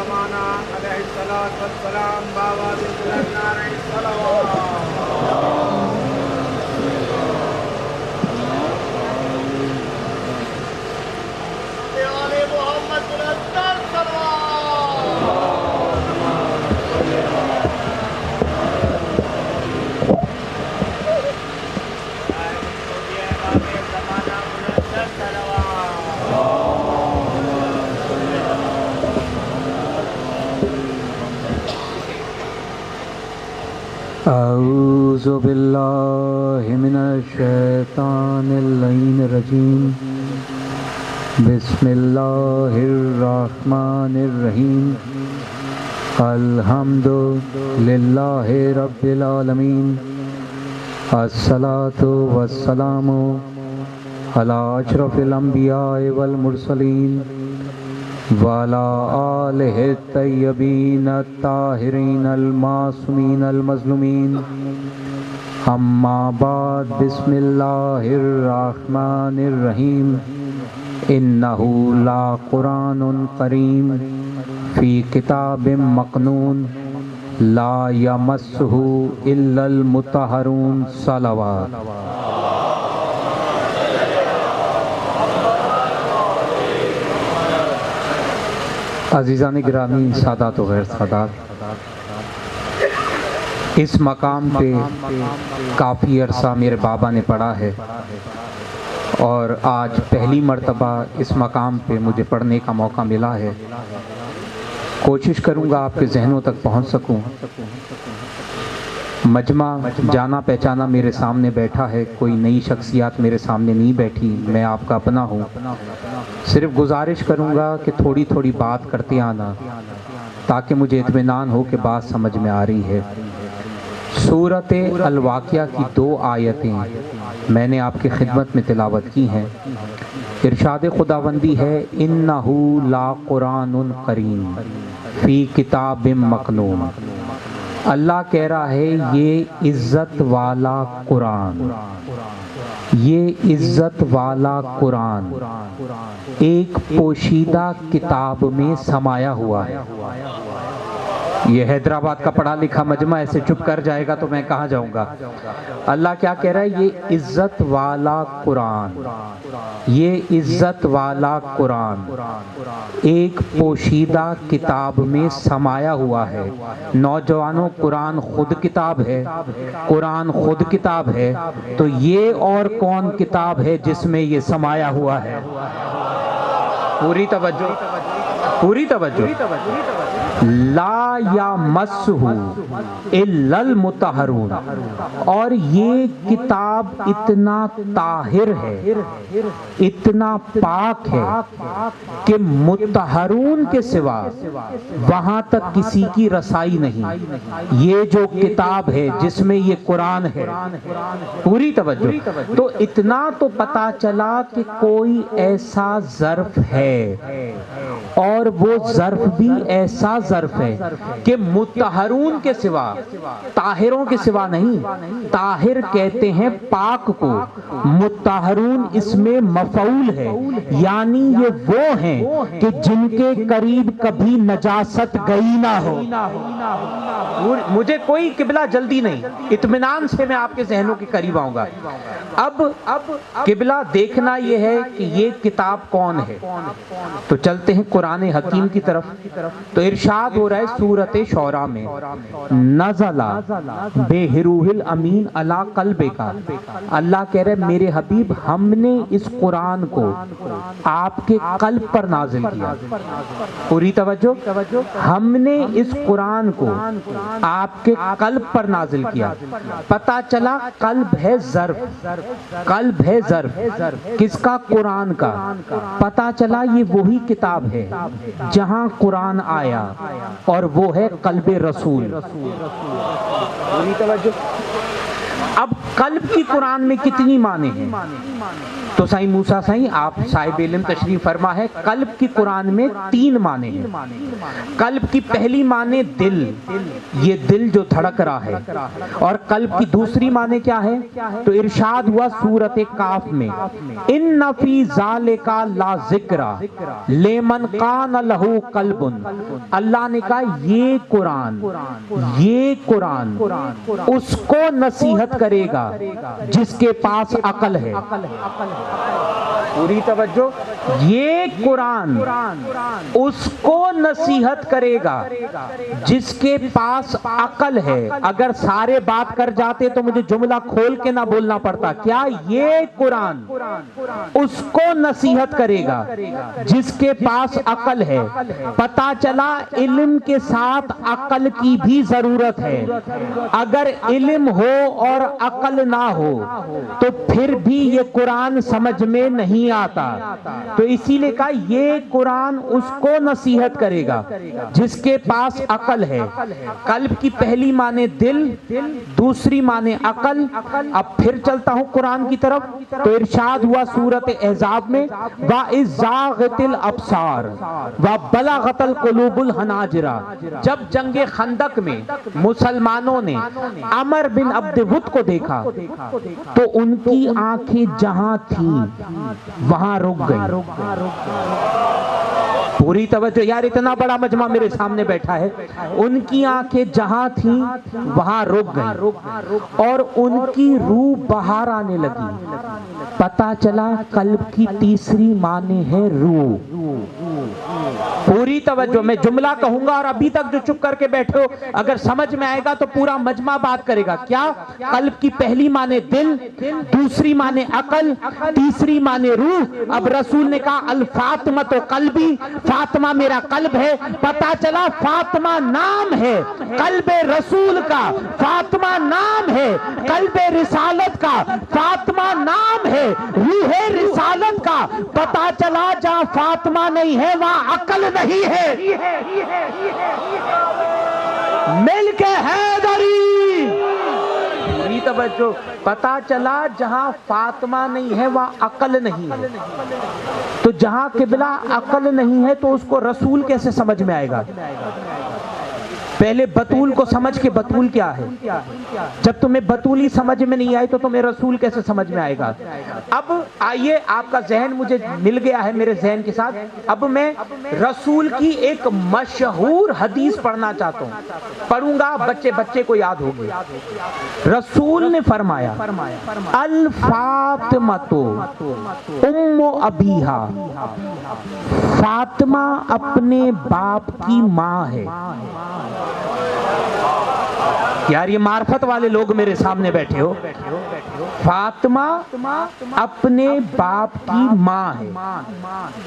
زمانہ علیہ الصلاۃ والسلام بآواز بلند نعرہ صلوات۔ محمد بلند صلوات۔ اعوذ باللہ من الشیطان اللعین الرجیم، بسم اللہ الرحمن الرحیم، الحمد للہ رب العالمین، الصلاۃ والسلام علی اشرف الانبیاء والمرسلین وعلی آلہ الطیبین الطاہرین المعصومین المظلومین، اما بعد، بسم اللہ الرحمن الرحیم، انہ لقرآن کریم فی کتاب مکنون لا یمسہ الا المطہرون، صلوات۔ عزیزان گرامی، سادات و غیر سادات، اس مقام پہ کافی عرصہ میرے بابا نے پڑھا ہے اور آج پہلی مرتبہ اس مقام پہ مجھے پڑھنے کا موقع ملا ہے۔ کوشش کروں گا آپ کے ذہنوں تک پہنچ سکوں۔ مجمع جانا پہچانا میرے سامنے بیٹھا ہے، کوئی نئی شخصیات میرے سامنے نہیں بیٹھی، میں آپ کا اپنا ہوں۔ صرف گزارش کروں گا کہ تھوڑی تھوڑی بات کرتے آنا تاکہ مجھے اطمینان ہو کہ بات سمجھ میں آ رہی ہے۔ سورۃ الواقعہ کی 2 آیتیں میں نے آپ کی خدمت میں تلاوت کی ہیں۔ ارشاد خداوندی ہے، انہ لقرآن کریم فی کتاب مکنون۔ اللہ کہہ رہا ہے یہ عزت والا قرآن، یہ عزت والا قرآن ایک پوشیدہ کتاب میں سمایا ہوا ہے۔ یہ حیدرآباد کا پڑھا لکھا مجمع ایسے چپ کر جائے گا تو میں کہاں جاؤں گا۔ اللہ کیا کہہ رہا ہے، یہ عزت والا قرآن، یہ عزت والا قرآن ایک پوشیدہ کتاب میں سمایا ہوا ہے۔ نوجوانوں، قرآن خود کتاب ہے، قرآن خود کتاب ہے، تو یہ اور کون کتاب ہے جس میں یہ سمایا ہوا ہے؟ پوری توجہ، پوری توجہ۔ لا یمسہ الا المطہرون، اور یہ کتاب اتنا طاہر ہے، اتنا پاک ہے کہ مطہرون کے سوا وہاں تک کسی کی رسائی نہیں۔ یہ جو کتاب ہے جس میں یہ قرآن ہے، پوری توجہ، تو اتنا تو پتا چلا کہ کوئی ایسا ظرف ہے، اور وہ ظرف بھی ایسا ظرف ہے کہ مطہرون کے سوا، طاہروں کے سوا نہیں۔ طاہر کہتے ہیں پاک کو، مطہرون اس میں مفعول ہے، یعنی یہ وہ ہیں کہ جن کے قریب کبھی نجاست گئی نہ ہو۔ مجھے کوئی قبلہ جلدی نہیں، اطمینان سے میں آپ کے ذہنوں کے قریب آؤں گا۔ اب قبلہ دیکھنا یہ ہے کہ یہ کتاب کون ہے، تو چلتے ہیں قرآن حکیم کی طرف۔ تو ارشاد ہو رہا ہے سورۃ شعراء میں، نزل بہ روح الامین علی قلبک، اللہ کہہ رہے میرے حبیب ہم نے اس قرآن کو آپ کے قلب پر نازل کیا۔ پوری توجہ، ہم نے اس قرآن کو آپ کے قلب پر نازل کیا۔ پتا چلا قلب ہے ظرف، قلب ہے ظرف، کس کا؟ قرآن کا۔ پتا چلا یہ وہی کتاب ہے جہاں قرآن آیا، اور وہ ہے قلب رسول۔ اب قلب کی قرآن میں کتنی معنی ہیں؟ تو سائیں موسیٰ سائیں آپ صاحب علم تشریف فرما ہے، قلب کی قرآن میں 3 معنی ہیں۔ قلب کی پہلی معنی دل، یہ دل جو دھڑک رہا ہے، اور قلب کی دوسری معنی کیا ہے؟ تو ارشاد ہوا سورۃ کاف میں، ان فی ذالک لا ذکر لمن کان لہ قلب۔ اللہ نے کہا یہ قرآن اس کو نصیحت کرے گا جس کے پاس عقل ہے۔ پوری توجہ، یہ قرآن اس کو نصیحت کرے گا جس کے پاس عقل ہے۔ اگر سارے بات کر جاتے تو مجھے جملہ کھول کے نہ بولنا پڑتا، کیا یہ قرآن اس کو نصیحت کرے گا جس کے پاس عقل ہے۔ پتا چلا علم کے ساتھ عقل کی بھی ضرورت ہے۔ اگر علم ہو اور عقل نہ ہو تو پھر بھی یہ قرآن سمجھ میں نہیں آتا۔ تو اسی لیے کہا یہ قرآن اس کو نصیحت کرے گا جس کے پاس عقل ہے۔ قلب کی پہلی معنی دل، دوسری معنی عقل۔ اب پھر چلتا ہوں قرآن کی طرف، تو ارشاد ہوا سورۃ احزاب میں، وَإِذْ زَاغَتِ الْأَبْصَارُ وَبَلَغَتِ الْقُلُوبُ الْحَنَاجِرَ۔ جب جنگ خندق میں مسلمانوں نے عمر بن عبد ود کو دیکھا تو ان کی آنکھیں جہاں تھیں وہاں رک گئی۔ پوری توجہ یار، اتنا بڑا مجمع میرے سامنے بیٹھا ہے، ان کی آنکھیں جہاں تھیں وہاں رک گئی اور ان کی روح باہر آنے لگی۔ پتا چلا قلب کی تیسری معنی ہے روح۔ پوری توجہ، میں جملہ کہوں گا اور ابھی تک جو چپ کر کے بیٹھے ہو اگر سمجھ میں آئے گا تو پورا مجمع بات کرے گا۔ کیا؟ قلب کی پہلی معنی دل، دوسری معنی عقل، تیسری معنی روح۔ اب رسول نے کہا الفاطمہ تو قلبی، فاطمہ میرا قلب ہے۔ پتا چلا فاطمہ نام ہے قلب رسول کا، فاطمہ نام ہے قلب رسالت کا، فاطمہ نام ہے روح رسالت کا۔ پتا چلا جہاں فاطمہ نہیں ہے وہاں عقل نہیں ہے۔ ملک حیدری، پوری توجہ، پتا چلا جہاں فاطمہ نہیں ہے وہاں عقل نہیں ہے۔ تو جہاں قبلہ عقل نہیں ہے تو اس کو رسول کیسے سمجھ میں آئے گا؟ پہلے بطول کو سمجھ کے بطول کیا ہے۔ جب تمہیں بطولی سمجھ میں نہیں آئی تو تمہیں رسول کیسے سمجھ میں آئے گا؟ اب آئیے، آپ کا ذہن مجھے مل گیا ہے میرے ذہن کے ساتھ۔ اب میں رسول کی ایک مشہور حدیث پڑھنا چاہتا ہوں، پڑھوں گا، بچے کو یاد ہوگی۔ رسول نے فرمایا الفاطمۃ ام ابیہا، فاطمہ اپنے باپ کی ماں ہے۔ یار یہ معرفت والے لوگ میرے سامنے بیٹھے ہو۔ فاطمہ اپنے باپ کی ماں ہے۔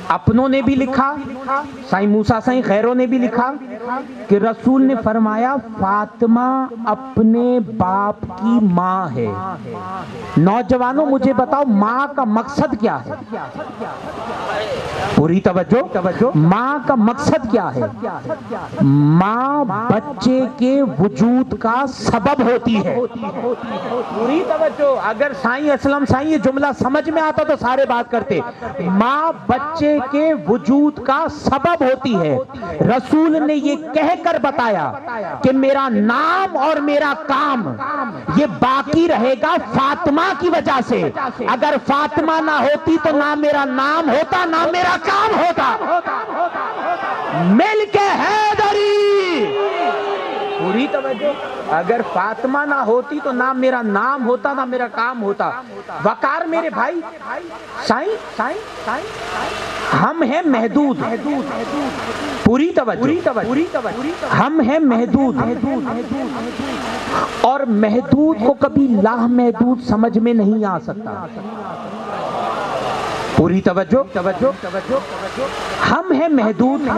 اپنوں نے بھی لکھا، سائیں موسیٰ سائیں غیروں نے بھی لکھا کہ رسول نے فرمایا فاطمہ اپنے باپ کی ماں ہے۔ نوجوانوں مجھے بتاؤ ماں کا مقصد کیا ہے؟ پوری توجہ، ماں کا مقصد کیا ہے؟ ماں بچے کے وجود کا سبب ہوتی ہے۔ پوری توجہ، اگر سائیں اسلم سائیں یہ جملہ سمجھ میں آتا تو سارے بات کرتے۔ ماں بچے کے وجود کا سبب ہوتی ہے۔ رسول نے یہ کہہ کر بتایا کہ میرا نام اور میرا کام یہ باقی رہے گا فاطمہ کی وجہ سے۔ اگر فاطمہ نہ ہوتی تو نہ میرا نام ہوتا نہ میرا کام ہوتا۔ ملک حیدری، پوری توجہ، اگر فاطمہ نہ ہوتی تو نہ میرا نام ہوتا نہ میرا کام ہوتا۔ وقار میرے بھائی، سائیں ہم ہیں محدود، پوری توجہ، ہم ہیں محدود، اور محدود کو کبھی لامحدود سمجھ میں نہیں آ سکتا۔ پوری توجہ، ہم ہیں محدود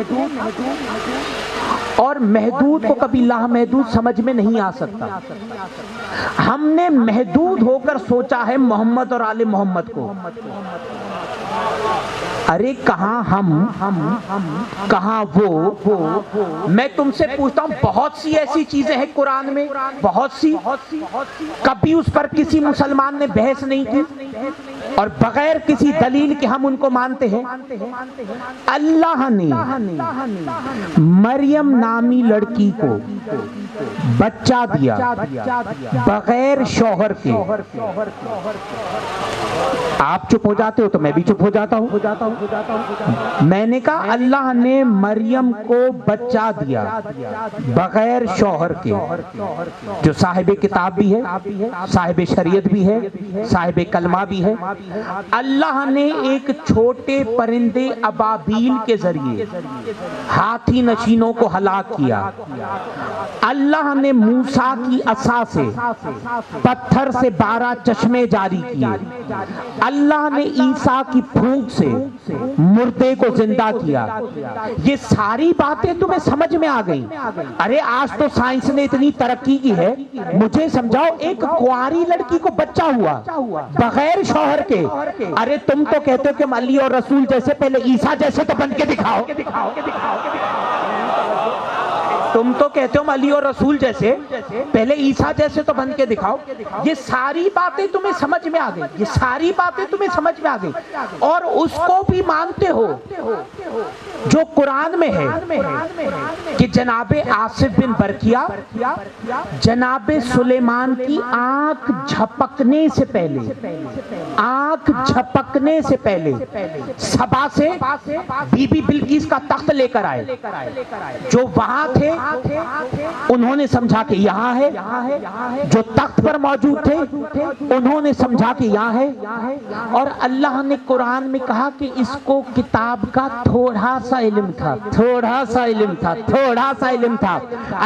اور محدود کو کبھی لامحدود سمجھ میں نہیں آ سکتا۔ ہم نے محدود ہو کر سوچا ہے محمد اور آل محمد کو۔ ارے کہاں ہم کہاں وہ؟ میں تم سے پوچھتا ہوں، بہت سی ایسی چیزیں ہیں قرآن میں، بہت سی، کبھی اس پر کسی مسلمان نے بحث نہیں کی؟ اور بغیر کسی دلیل کے ہم ان کو مانتے ہیں. اللہ نے مریم نامی لڑکی کو بچہ دیا بغیر شوہر کے. آپ چپ ہو جاتے ہو تو میں بھی چپ ہو جاتا ہوں. میں نے کہا اللہ نے مریم کو بچہ دیا بغیر شوہر کے، جو صاحب کتاب بھی ہے، صاحب شریعت بھی ہے، صاحب کلمہ بھی ہے. اللہ نے ایک چھوٹے پرندے ابابیل کے ذریعے ہاتھی نشینوں کو ہلاک کیا. اللہ نے موسیٰ کی عصا سے پتھر سے 12 چشمے جاری کیے. اللہ نے عیسیٰ کی پھونک سے مردے کو زندہ کیا. یہ ساری باتیں تمہیں سمجھ میں آ گئی؟ ارے آج تو سائنس نے اتنی ترقی کی ہے، مجھے سمجھاؤ ایک کنواری لڑکی کو بچہ ہوا بغیر شوہر کے. ارے تم تو کہتے ہو کہ ہم علی اور رسول جیسے، پہلے عیسیٰ جیسے تو بن کے دکھاؤ. تم تو کہتے ہو علی اور رسول جیسے، پہلے عیسیٰ جیسے تو بن کے دکھاؤ. یہ ساری باتیں تمہیں سمجھ میں آ گئی، یہ ساری باتیں تمہیں سمجھ میں آ گئی، اور اس کو بھی مانتے ہو جو قرآن میں ہے کہ جناب آصف بن برقیہ جناب سلیمان کی آنکھ جھپکنے سے پہلے سبا سے بی بی بلقیس کا تخت لے کر آئے. جو وہاں تھے انہوں نے سمجھا کہ یہاں ہے، جو تخت پر موجود تھے انہوں نے سمجھا کہ یہاں ہے. اور اللہ نے قرآن میں کہا کہ اس کو کتاب کا تھوڑا سا علم تھا.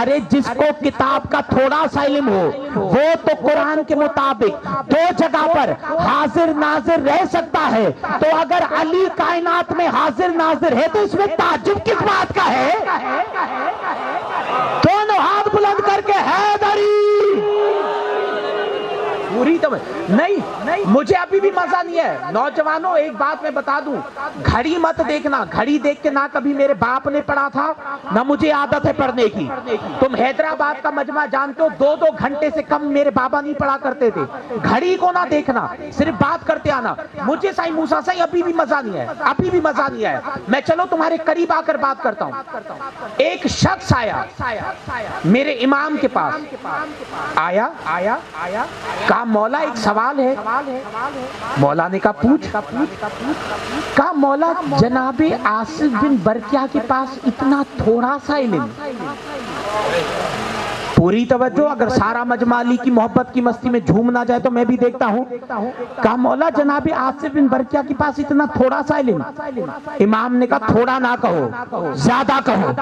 ارے جس کو کتاب کا تھوڑا سا علم ہو وہ تو قرآن کے مطابق 2 جگہ پر حاضر ناظر رہ سکتا ہے. تو اگر علی کائنات میں حاضر ناظر ہے تو اس میں تعجب کس بات کا ہے؟ دونوں ہاتھ بلند کر کے حیدری. پوری تو نہیں، مجھے ابھی بھی مزہ نہیں ہے. نوجوانوں ایک بات میں بتا دوں، گھڑی مت دیکھنا. گھڑی دیکھ کے نہ کبھی میرے باپ نے پڑھا تھا نہ مجھے عادت ہے پڑھنے کی. تم حیدرآباد کا مجمع جانتے ہو، 2 گھنٹے سے کم میرے بابا نہیں پڑھا کرتے تھے. گھڑی کو نہ دیکھنا، صرف بات کرتے آنا. مجھے سائی موسیٰ سائی ابھی بھی مزہ نہیں ہے. میں چلو تمہارے قریب آ کر بات کرتا ہوں. ایک شخص آیا میرے امام کے پاس، آیا کہا مولا ایک سوال ہے. مولا نے کہا پوچھ. کہا مولا جناب آصف بن برقیہ کے پاس اتنا تھوڑا سا علم. پوری توجہ. اگر سارا مجمع علی کی محبت کی مستی میں جھوم نہ جائے تو میں بھی دیکھتا ہوں. کہا مولا جناب آصف بن برقیہ کے پاس اتنا تھوڑا سا علم. امام نے کہا تھوڑا نہ کہو، زیادہ کہو.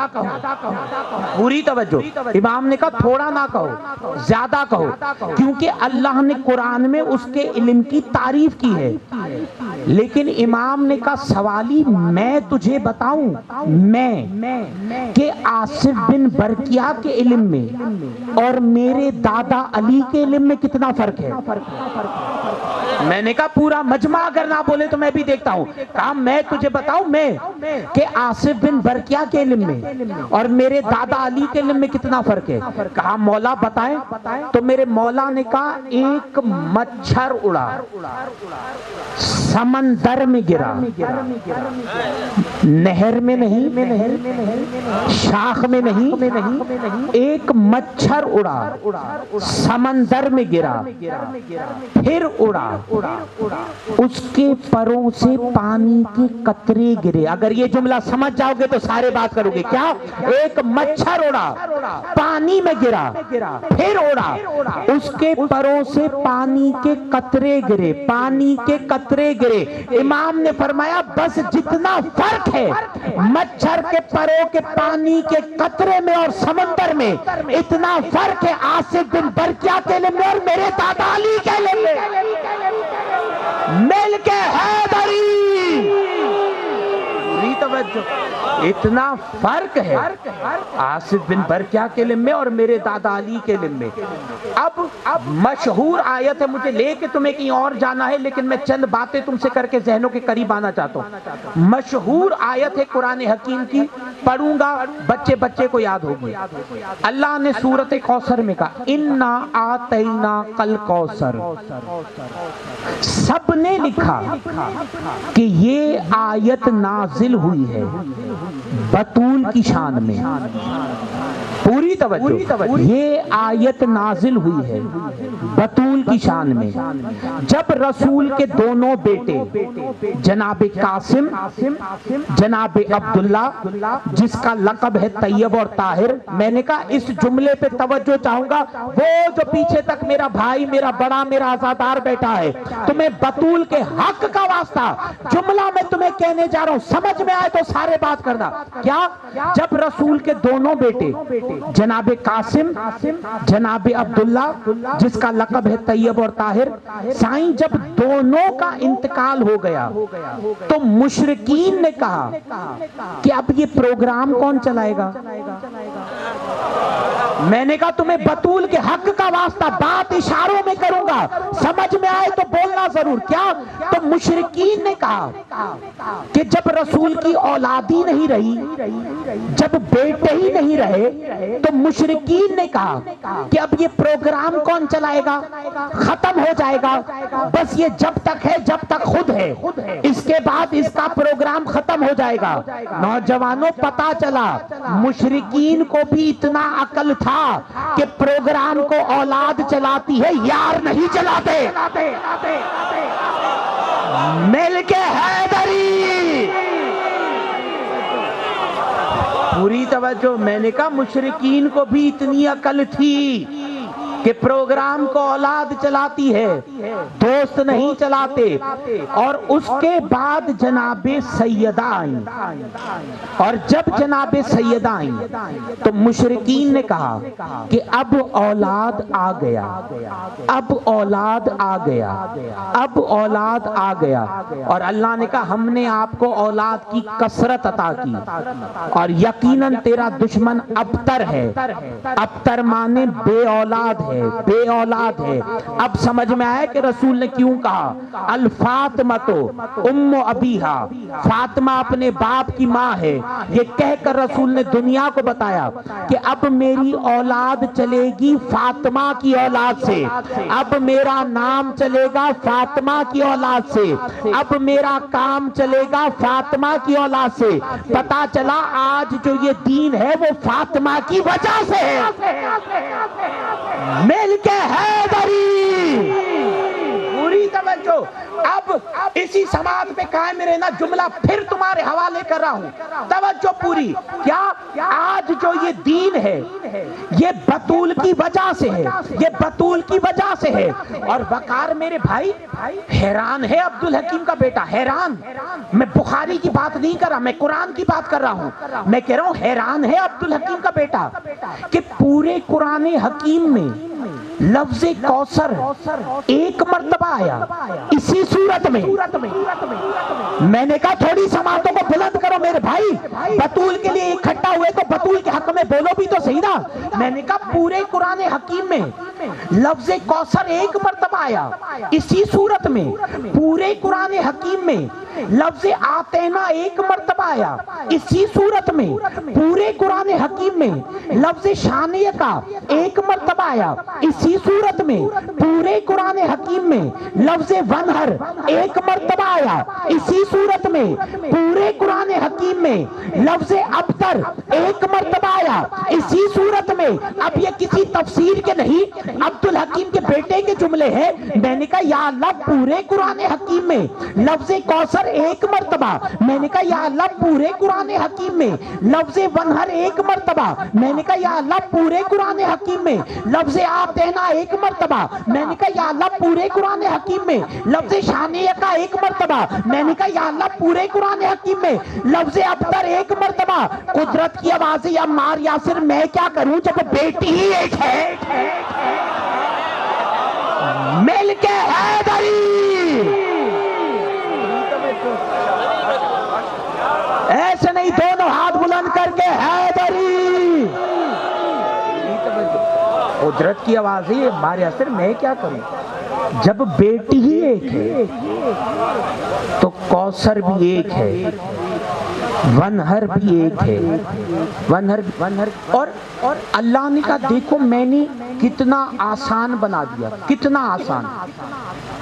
پوری توجہ. امام نے کہا تھوڑا نہ کہو، زیادہ کہو، کیونکہ اللہ نے قرآن میں اس کے علم کی تعریف کی ہے. لیکن امام نے کہا سوالی میں تجھے بتاؤں کہ آصف بن برقیہ کے علم میں اور میرے دادا علی کے علم میں کتنا فرق ہے؟ میں نے کہا پورا مجمع اگر نہ بولے تو میں بھی دیکھتا ہوں. کہا میں تجھے بتاؤں میں کہ آصف بن برقیہ کے علم میں اور میرے دادا علی کے علم میں کتنا فرق ہے. کہا مولا بتائیں. تو میرے مولا نے کہا ایک مچھر اڑا سمندر میں گرا، نہر میں نہیں، شاخ میں نہیں، ایک مچھر اڑا سمندر میں گرا پھر اڑا، اس کے پروں سے پانی کے قطرے گرے. اگر یہ جملہ سمجھ جاؤ گے تو سارے بات کرو گے. کیا؟ ایک مچھر اڑا پانی میں گرا پھر اڑا، اس کے پروں سے پانی کے قطرے گرے، پانی کے قطرے گرے. امام نے فرمایا بس جتنا فرق ہے مچھر کے پروں کے پانی کے قطرے میں اور سمندر میں، اتنا فرق ہے آصف بن برقیہ کے علم میں اور میرے دادا علی کے علم میں. مل کے حیدری. اتنا فرق ہے آصف بن برقیہ کے علم میں اور میرے دادا علی کے علم میں. اب مشہور آیت ہے، مجھے لے کے تمہیں کہیں اور جانا ہے لیکن میں چند باتیں تم سے کر کے ذہنوں کے قریب آنا چاہتا ہوں. مشہور آیت ہے قرآن حکیم کی پڑھوں گا بچے بچے کو یاد ہوگی. اللہ نے سورۃ کوثر میں کہا انا آتینا کل کوثر. سب نے لکھا کہ یہ آیت نازل ہوئی ہے بطول کی شان میں. پوری توجہ, یہ آیت نازل ہوئی ہے بطول کی شان میں. جب رسول کے دونوں بیٹے جناب قاسم جناب عبداللہ جس کا لقب ہے طیب اور طاہر, میں نے کہا اس جملے پہ توجہ چاہوں گا. وہ جو پیچھے تک میرا بھائی میرا بڑا میرا آزادار بیٹا ہے, تمہیں بطول کے حق کا واسطہ جملہ میں تمہیں کہنے جا رہا ہوں, سمجھ میں آئے تو سارے بات کرنا. کیا جب رسول کے دونوں بیٹے جناب قاسم جناب عبداللہ جس کا لقب ہے طیب اور طاہر, سائیں جب دونوں کا انتقال ہو گیا تو مشرکین نے کہا کہ اب یہ پروگرام کون چلائے گا. میں نے کہا تمہیں بطول کے حق کا واسطہ بات اشاروں میں کروں گا, سمجھ میں آئے تو بولنا ضرور. کیا تو مشرکین نے کہا کہ جب رسول کی اولاد ہی نہیں رہی, جب بیٹے ہی نہیں رہے, تو مشرکین نے کہا کہ اب یہ پروگرام کون چلائے گا, ختم ہو جائے گا. بس یہ جب تک ہے جب تک خود ہے, اس کے بعد اس کا پروگرام ختم ہو جائے گا. نوجوانوں پتا چلا مشرکین کو بھی اتنا عقل تھا کہ پروگرام کو اولاد چلاتی ہے, یار نہیں چلاتے. مل کے حیدری. پوری توجہ, میں نے کہا مشرکین کو بھی اتنی عقل تھی کہ پروگرام کو اولاد چلاتی ہے, دوست نہیں چلاتے. اور اس کے بعد جناب سیدہ آئیں, اور جب جناب سیدہ آئیں تو مشرکین نے کہا کہ اب اولاد آ گیا, اب اولاد آ گیا, اب اولاد آ گیا. اور اللہ نے کہا ہم نے آپ کو اولاد کی کثرت عطا کی, اور یقیناً تیرا دشمن ابتر ہے. ابتر مانے بے اولاد ہے, بے اولاد ہے. اب سمجھ میں آئے کہ رسول نے کیوں کہا الفاطمہ ام ابیہا, فاطمہ اپنے باپ کی ماں ہے. یہ کہہ کر رسول نے دنیا کو بتایا کہ اب میری اولاد چلے گی فاطمہ کی اولاد سے, اب میرا نام چلے گا فاطمہ کی اولاد سے, اب میرا کام چلے گا فاطمہ کی اولاد سے. پتا چلا آج جو یہ دین ہے وہ فاطمہ کی وجہ سے ہے. مل کے حیدری. پوری توجہ. اب اسی سماعت پہ قائم رہنا, جملہ پھر تمہارے حوالے کر رہا ہوں, توجہ پوری. کیا آج جو یہ دین ہے یہ بطول کی وجہ سے ہے, یہ بطول کی وجہ سے ہے. اور وقار میرے بھائی حیران ہے عبدالحکیم کا بیٹا, حیران. میں بخاری کی بات نہیں کر رہا, میں قرآن کی بات کر رہا ہوں. میں کہہ رہا ہوں حیران ہے عبدالحکیم کا بیٹا کہ پورے قرآن حکیم میں لفظ کوثر ایک مرتبہ آیا اسی صورت میں. میں نے کہا تھوڑی سماعتوں کو بلند کرو میرے بھائی, بطول کے لیے اکٹھا ہوئے تو بطول کے حق میں بولو بھی تو صحیح نا. میں نے کہا پورے قرآن حکیم میں لفظ کوثر ایک مرتبہ آیا اسی صورت میں. پورے قرآن حکیم میں لفظ آتینا ایک مرتبہ آیا اسی صورت میں. پورے قرآن حکیم میں لفظ شانیہ کا ایک مرتبہ آیا اسی صورت میں. پورے قرآن حکیم میں لفظ ونہر ایک مرتبہ آیا اسی صورت میں. پورے قرآن حکیم میں لفظ ابتر ایک مرتبہ آیا اسی صورت میں. اب یہ کسی تفسیر کے نہیں, عبدالحکیم کے بیٹے کے جملے ہیں. میں نے کہا یا اللہ پورے قرآن حکیم میں لفظ کوثر ایک مرتبہ. میں نے کہا یا اللہ پورے قرآن حکیم میں لفظ ونہر ایک مرتبہ. میں نے کہا یا اللہ پورے قرآن حکیم میں لفظ آتینا ایک مرتبہ. میں نے کہا یا اللہ پورے قرآن حکیم میں لفظ شانیہ کا ایک مرتبہ. میں نے کہا یا اللہ پورے قرآن حکیم میں لفظ ابتر ایک مرتبہ. قدرت کی آوازیں عمار یاسر, میں کیا کروں جب بیٹی ہی ایک ہے. مل کے حیدری. ایسے نہیں, دونوں ہاتھ بلند کر کے حیدری. قدرت کی آوازیں عمار یاسر, میں کیا کروں جب بیٹی ہی ایک ہے تو کوثر بھی ایک ہے. ون ہر بھی ایک ہے، ون ہر اور اللہ نے کہا دیکھو میں نے کتنا آسان بنا دیا، کتنا آسان،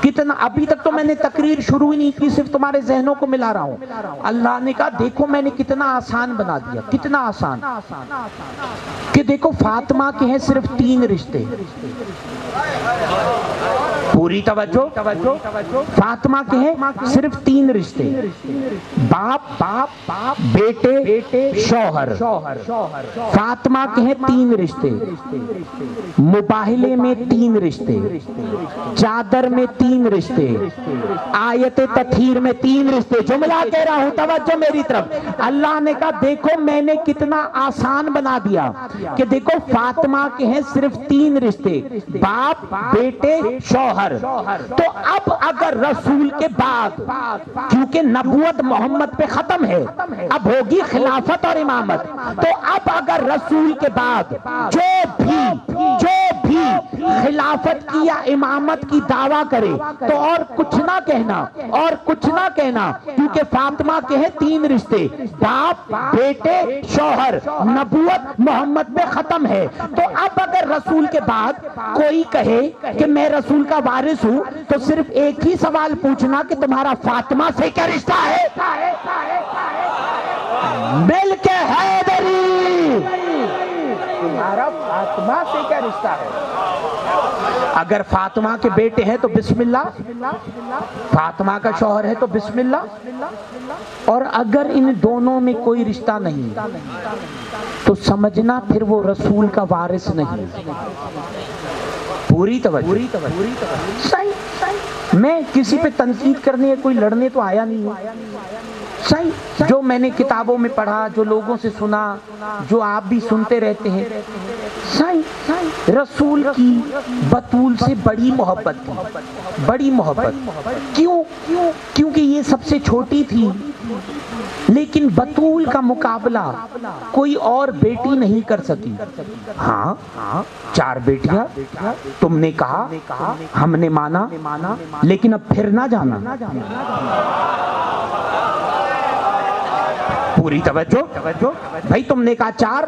کتنا، ابھی تک تو میں نے تقریر شروع ہی نہیں کی، صرف تمہارے ذہنوں کو ملا رہا ہوں۔ اللہ نے کہا دیکھو میں نے کتنا آسان بنا دیا، کتنا آسان، کہ دیکھو فاطمہ کے ہیں صرف 3 رشتے، پوری توجہ، فاطمہ کے ہیں صرف 3 رشتے، باپ، بیٹے، شوہر۔ فاطمہ کے ہیں 3 رشتے، مباہلے میں 3 رشتے، چادر میں 3 رشتے، آیت تطہیر میں 3 رشتے۔ جملہ کہہ رہا ہوں، توجہ میری طرف۔ اللہ نے کہا دیکھو میں نے کتنا آسان بنا دیا کہ دیکھو فاطمہ کے ہیں صرف 3 رشتے، باپ، بیٹے، شوہر۔ تو اب اگر رسول کے بعد، کیونکہ نبوت محمد پہ ختم ہے، اب ہوگی خلافت اور امامت، تو اب اگر رسول کے بعد جو بھی خلافت کی یا امامت کی دعویٰ کرے تو اور کچھ نہ کہنا، کیونکہ فاطمہ کے ہیں 3 رشتے، باپ، بیٹے، شوہر، نبوت محمد پہ ختم ہے۔ تو اب اگر رسول کے بعد کوئی کہے کہ میں رسول کا وارث ہوں تو صرف ایک ہی سوال پوچھنا کہ تمہارا فاطمہ سے کیا رشتہ ہے؟ مل کے حیدری، تمہارا فاطمہ سے کیا رشتہ ہے؟ اگر فاطمہ کے بیٹے ہیں تو بسم اللہ، فاطمہ کا شوہر ہے تو بسم اللہ، اور اگر ان دونوں میں کوئی رشتہ نہیں تو سمجھنا پھر وہ رسول کا وارث نہیں۔ پوری توجہ۔ صحیح، میں کسی پہ تنقید کرنے یا کوئی لڑنے تو آیا نہیں ہوں، صحیح، جو میں نے کتابوں میں پڑھا، جو لوگوں سے سنا، جو آپ بھی سنتے رہتے ہیں، صحیح، رسول کی بطول سے بڑی محبت تھی، بڑی محبت۔ کیوں؟ کیونکہ یہ سب سے چھوٹی تھی، لیکن بطول کا مقابلہ کوئی اور بیٹی نہیں کر سکی۔ ہاں 4 بیٹیاں تم نے کہا، ہم نے مانا، لیکن اب پھر نہ جانا۔ پوری توجہ بھائی، تم نے کہا 4،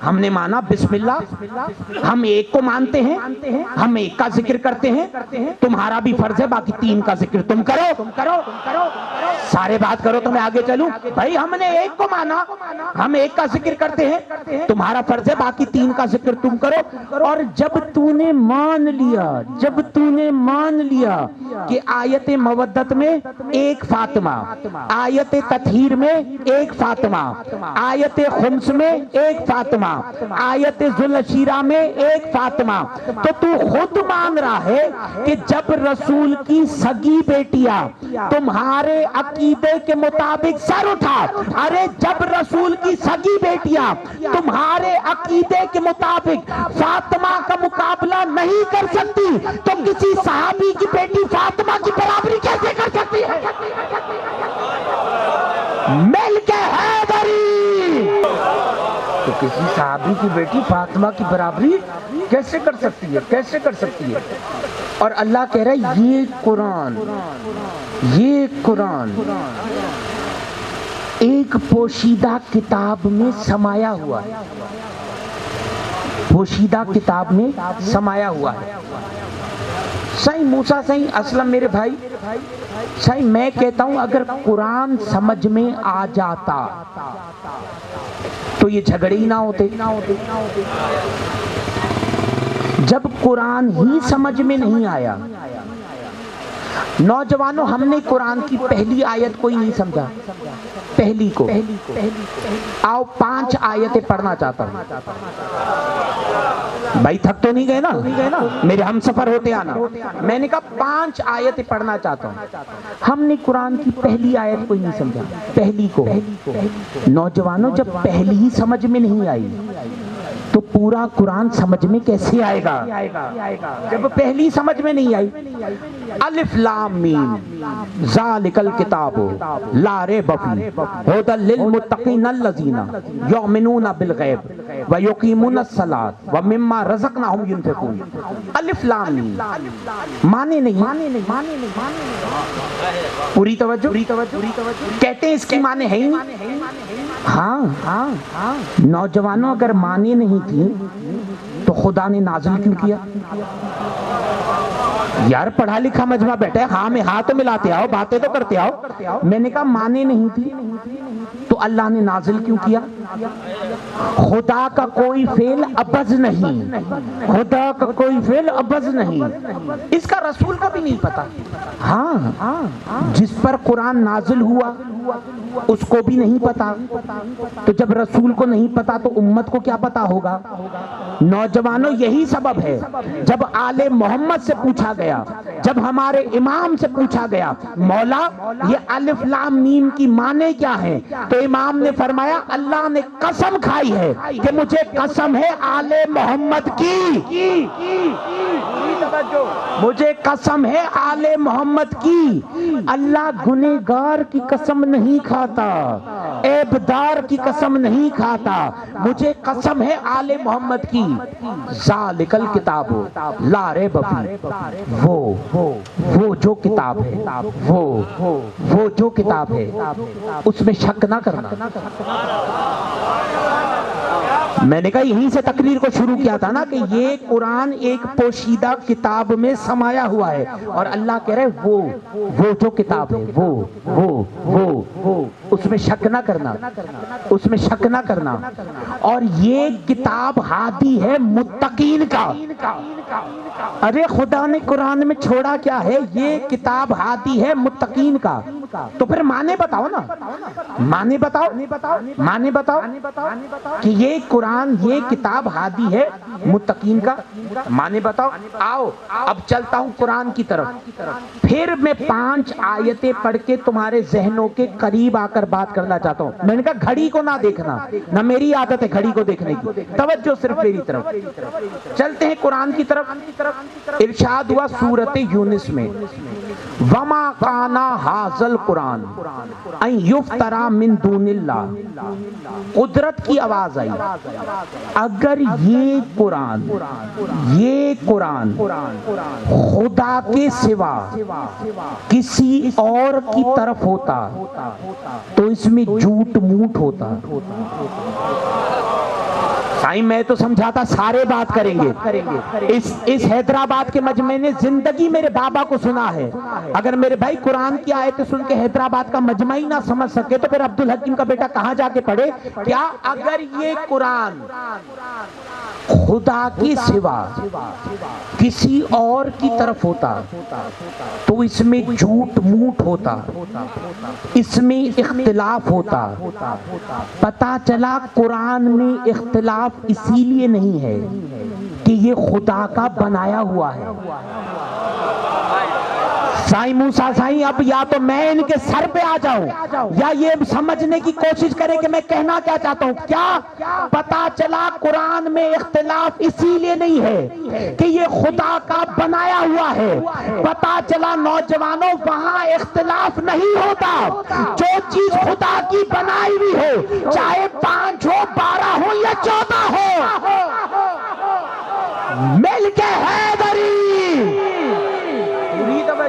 ہم نے مانا، بسم اللہ، ہم ایک کو مانتے ہیں، ہم ایک کا ذکر کرتے ہیں، تمہارا بھی فرض ہے باقی 3 کا ذکر تم کرو، سارے بات کرو تو میں آگے چلوں۔ بھائی ہم نے ایک کو مانا، ہم ایک کا ذکر کرتے ہیں، تمہارا فرض ہے باقی 3 کا ذکر تم کرو۔ اور جب تو نے مان لیا کہ آیت مودت میں ایک فاطمہ، آیت تطہیر میں ایک فاطمہ، آیت خمس میں ایک فاطمہ، آیت ذوالعشیرہ میں ایک فاطمہ، تو خود مان رہا ہے کہ جب رسول کی سگی بیٹیاں تمہارے عقیدے کے مطابق سر اٹھا، ارے جب رسول کی سگی بیٹیاں تمہارے عقیدے کے مطابق فاطمہ کا مقابلہ نہیں کر سکتی تو کسی صحابی کی بیٹی فاطمہ کی برابری کیسے کر سکتی ہے؟ مل کے حیدری، تو کسی صحابی کی بیٹی فاطمہ کی برابری کیسے کر سکتی ہے؟ اور اللہ کہہ رہا ہے یہ قرآن ایک پوشیدہ کتاب میں سمایا ہوا ہے، پوشیدہ کتاب میں سمایا ہوا ہے۔ صحیح موسیٰ، صحیح اسلم میرے بھائی، صحیح میں کہتا ہوں اگر قرآن سمجھ میں آ جاتا تو یہ جھگڑے ہی نہ ہوتے۔ جب قرآن ہی سمجھ میں نہیں آیا، نوجوانوں ہم نے قرآن کی پہلی آیت کوئی نہیں سمجھا، پہلی کو آؤ 5 آیتیں پڑھنا چاہتا ہوں۔ بھائی تھک تو نہیں گئے نا، میرے ہم سفر ہوتے آنا۔ میں نے کہا 5 آیتیں پڑھنا چاہتا ہوں۔ ہم نے قرآن کی پہلی آیت کوئی نہیں سمجھا، پہلی کو۔ نوجوانوں جب پہلی ہی سمجھ میں نہیں آئی تو پورا قرآن سمجھ میں کیسے آئے گا؟ جب پہلی سمجھ میں نہیں آئی الف لام میم ذالک الکتاب لا ریب فیہ ھدی للمتقین الذین یؤمنون بالغیب ویقیمون الصلاۃ ومما رزقناہم ینفقون. الف لام میم معنی نہیں، پوری توجہ. کہتے ہیں اس کی معنی ہے ہی نہیں. ہاں نوجوانوں اگر معنی نہیں تھی تو خدا نے نازل کیوں کیا؟ یار پڑھا لکھا مجمع بیٹھا ہے، ہاں میں ہاتھ ملاتے آؤ، باتیں تو کرتے آؤ. میں نے کہا معنی نہیں تھی تو اللہ نے نازل کیوں کیا؟ خدا کا کوئی فعل عبث نہیں، خدا کا کوئی فعل عبث نہیں، اس کا رسول کا بھی نہیں پتا. ہاں جس پر قرآن نازل ہوا اس کو بھی نہیں پتا، تو جب رسول کو نہیں پتا تو امت کو کیا پتا ہوگا؟ نوجوانوں یہی سبب ہے جب آل محمد سے پوچھا گیا، جب ہمارے امام سے پوچھا گیا مولا یہ الف لام میم کی معنی کیا ہے، تو امام نے فرمایا اللہ نے قسم کھائی ہے کہ مجھے قسم ہے آل محمد کی، مجھے قسم ہے آل محمد کی. اللہ گنہگار کی قسم نہیں کھاتا، عیبدار کی قسم نہیں کھاتا، مجھے قسم ہے آل محمد کی. ذالک الکتاب لا ریب فیہ، وہ جو کتاب ہے، وہ جو کتاب ہے اس میں شک نہ کرنا. میں نے کہا یہیں سے تقریر کو شروع کیا تھا نا کہ یہ قرآن ایک پوشیدہ کتاب میں سمایا ہوا ہے، اور اللہ کہہ رہے وہ جو کتاب ہے وہ اس میں شک نہ کرنا، اس میں شک نہ کرنا. اور یہ کتاب ہادی ہے متقین کا. ارے خدا نے قرآن میں چھوڑا کیا ہے؟ یہ کتاب ہادی ہے متقین کا. تو پھر معنی بتاؤ نا، معنی بتاؤ کہ یہ قرآن یہ کتاب ہادی ہے متقین کا. معنی بتاؤ. آؤ اب چلتا ہوں قرآن کی طرف، پھر میں 5 آیتیں پڑھ کے تمہارے ذہنوں کے قریب آ کر بات کرنا چاہتا ہوں. میں نے کہا گھڑی کو نہ دیکھنا، نہ میری عادت ہے گھڑی کو دیکھنے کی، توجہ صرف میری طرف. چلتے ہیں قرآن کی طرف. ارشاد ہوا سورۃ یونس میں وما کانا ھذا القرآن ان یفتری من دون اللہ. قدرت کی آواز آئی. اگر یہ قرآن خدا کے سوا کسی اور کی طرف ہوتا تو اس میں جھوٹ موٹ ہوتا. سائیں میں تو سمجھاتا سارے بات کریں گے. اس حیدرآباد کے مجمع نے زندگی میرے بابا کو سنا ہے. اگر میرے بھائی قرآن کی آیتیں سن کے حیدرآباد کا مجمع ہی نہ سمجھ سکے تو پھر عبدالحکیم کا بیٹا کہاں جا کے پڑھے؟ کیا اگر یہ قرآن خدا کے سوا کسی اور کی طرف ہوتا تو اس میں جھوٹ موٹ ہوتا، اس میں اختلاف ہوتا. پتا چلا قرآن میں اختلاف اسی لیے نہیں ہے کہ یہ خدا کا بنایا ہوا ہے. سائیں موسیٰ سائیں اب یا تو میں ان کے سر پہ آ جاؤں یا یہ سمجھنے کی کوشش کرے کہ میں کہنا کیا چاہتا ہوں. کیا پتا چلا قرآن میں اختلاف اسی لیے نہیں ہے کہ یہ خدا کا بنایا ہوا ہے. پتا چلا نوجوانوں وہاں اختلاف نہیں ہوتا. جو چیز خدا کی بنائی ہوئی ہو چاہے 5 ہو 12 ہو یا 14 ہو مل کے حیدری.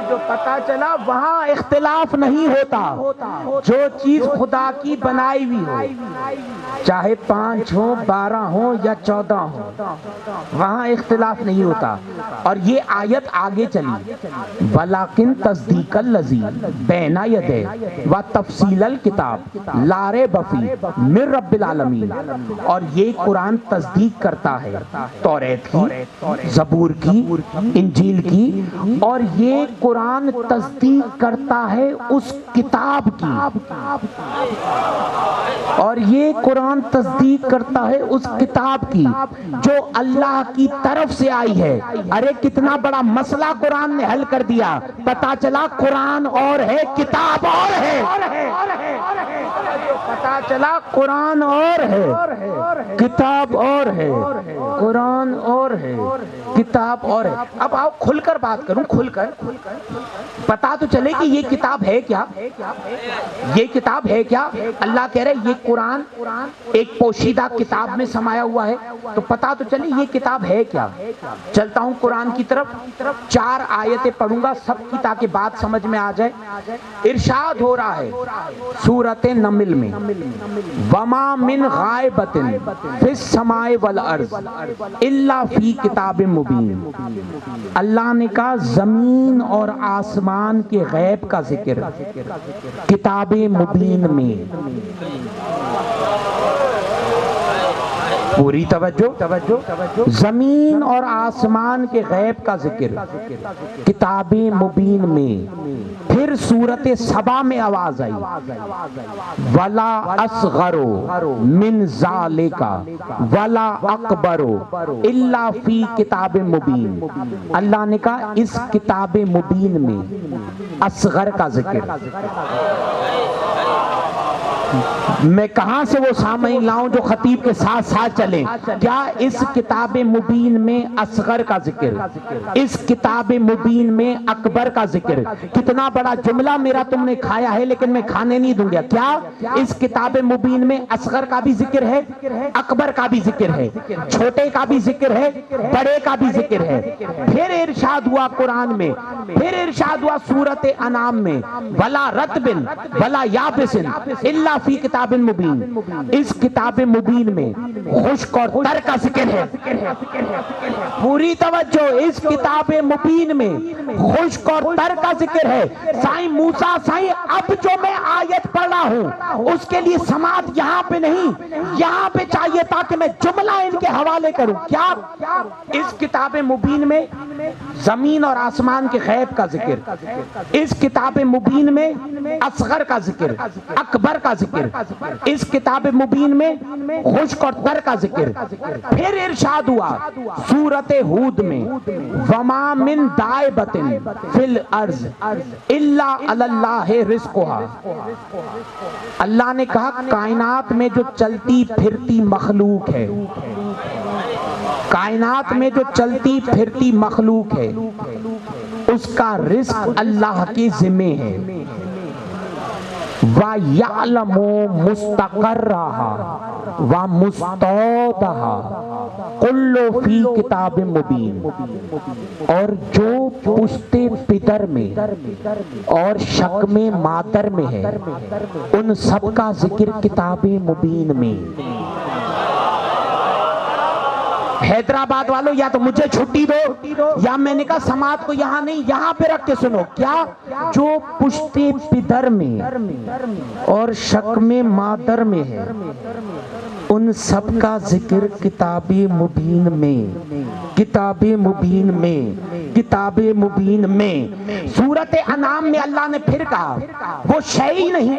جو پتا چلا وہاں اختلاف نہیں ہوتا. جو چیز خدا کی بنائی ہوئی ہو چاہے 5 ہو 12 ہو یا 14 ہو وہاں اختلاف نہیں ہوتا. اور یہ آیت آگے چلی وَلَٰكِن تَصْدِيقَ الَّذِي بَيْنَ يَدَيْهِ وَتَفْصِيلَ الْكِتَابِ لَا رَيْبَ فِيهِ مِن رَبِّ الْعَالَمِينَ. اور یہ قرآن تصدیق کرتا ہے توریت کی، زبور کی، انجیل کی، اور یہ قرآن تصدیق کرتا ہے اس کتاب کی. اور یہ قرآن تصدیق کرتا ہے اس کتاب کی جو اللہ کی طرف سے آئی ہے. ارے کتنا بڑا مسئلہ قرآن نے حل کر دیا. پتا چلا قرآن اور ہے کتاب اور ہے. پتا چلا قرآن اور ہے کتاب اور ہے، قرآن اور ہے کتاب اور ہے. اب آؤ کھل کر بات کروں, کھل کر پتا تو چلے کہ یہ کتاب ہے کیا, یہ کتاب ہے کیا. اللہ کہہ رہے یہ قرآن ایک پوشیدہ کتاب میں سمایا ہوا ہے, تو پتا تو چلے یہ کتاب ہے کیا. چلتا ہوں قرآن کی طرف, 4 آیتیں پڑھوں گا سب کی تاکہ بات سمجھ میں آ جائے. ارشاد ہو رہا ہے سورۃ نمل میں, وما من غائبۃ فی السماء والارض الا فی کتاب مبین. اللہ نے کہا زمین اور آسمان کے غیب کا ذکر کتاب مبین میں. پوری توجہ, زمین اور آسمان کے غیب کا ذکر کتاب مبین میں. پھر سورۃ سبا میں آواز آئی ولا اصغر من ذالک ولا اکبر الا فی کتاب مبین. اللہ نے کہا اس کتاب مبین میں اصغر کا ذکر. میں کہاں سے وہ سامعین لاؤں جو خطیب کے ساتھ ساتھ چلیں. کیا اس کتاب مبین میں اصغر کا ذکر, اس کتاب مبین میں اکبر کا ذکر. کتنا بڑا جملہ میرا تم نے کھایا ہے لیکن میں کھانے نہیں دوں گا. کیا اس کتاب مبین میں اصغر کا بھی ذکر ہے, اکبر کا بھی ذکر ہے, چھوٹے کا بھی ذکر ہے, بڑے کا بھی ذکر ہے. پھر ارشاد ہوا قرآن میں, پھر ارشاد ہوا سورۃ انعام میں ولا رطب ولا یابس الا فی کتاب مبین. اس کتاب مبین میں خشک اور تر کا ذکر ہے. پوری توجہ, اس کتاب مبین میں خشک اور تر کا ذکر ہے. سائیں موسیٰ, سائیں اب جو میں آیت پڑھ رہا ہوں اس کے لیے سماعت یہاں پہ نہیں, یہاں پہ چاہیے تاکہ میں جملہ ان کے حوالے کروں. کیا اس کتاب مبین میں زمین اور آسمان کے غیب کا ذکر, اس کتاب مبین میں اصغر کا ذکر, اکبر کا ذکر, اس کتاب مبین میں خشک اور تر کا ذکر. پھر ارشاد ہوا سورۃ ہود میں وما من دابۃ فی الارض الا علی اللہ رزقها. اللہ نے کہا کائنات میں جو چلتی پھرتی مخلوق ہے, کائنات میں جو چلتی پھرتی مخلوق ہے اس کا رزق اللہ کے ذمہ ہے. وَيَعْلَمُ مُسْتَقَرَّهَا وَمُسْتَوْدَهَا كُلُّ فِي كِتَابٍ مُبِينٍ. اور جو پشت پدر میں اور شک میں مادر میں ہے ان سب کا ذکر کتاب مبین میں. حیدرآباد والوں یا تو مجھے چھٹی دو یا میں نے کہا سماعت کو یہاں نہیں یہاں پہ رکھ کے سنو. کیا جو پشت پدر میں اور شک میں مادر میں ہے ان سب کا ذکر کتاب مبین میں, کتاب مبین میں, کتاب مبین میں. سورۃ انعام میں اللہ نے پھر کہا وہ شیء نہیں,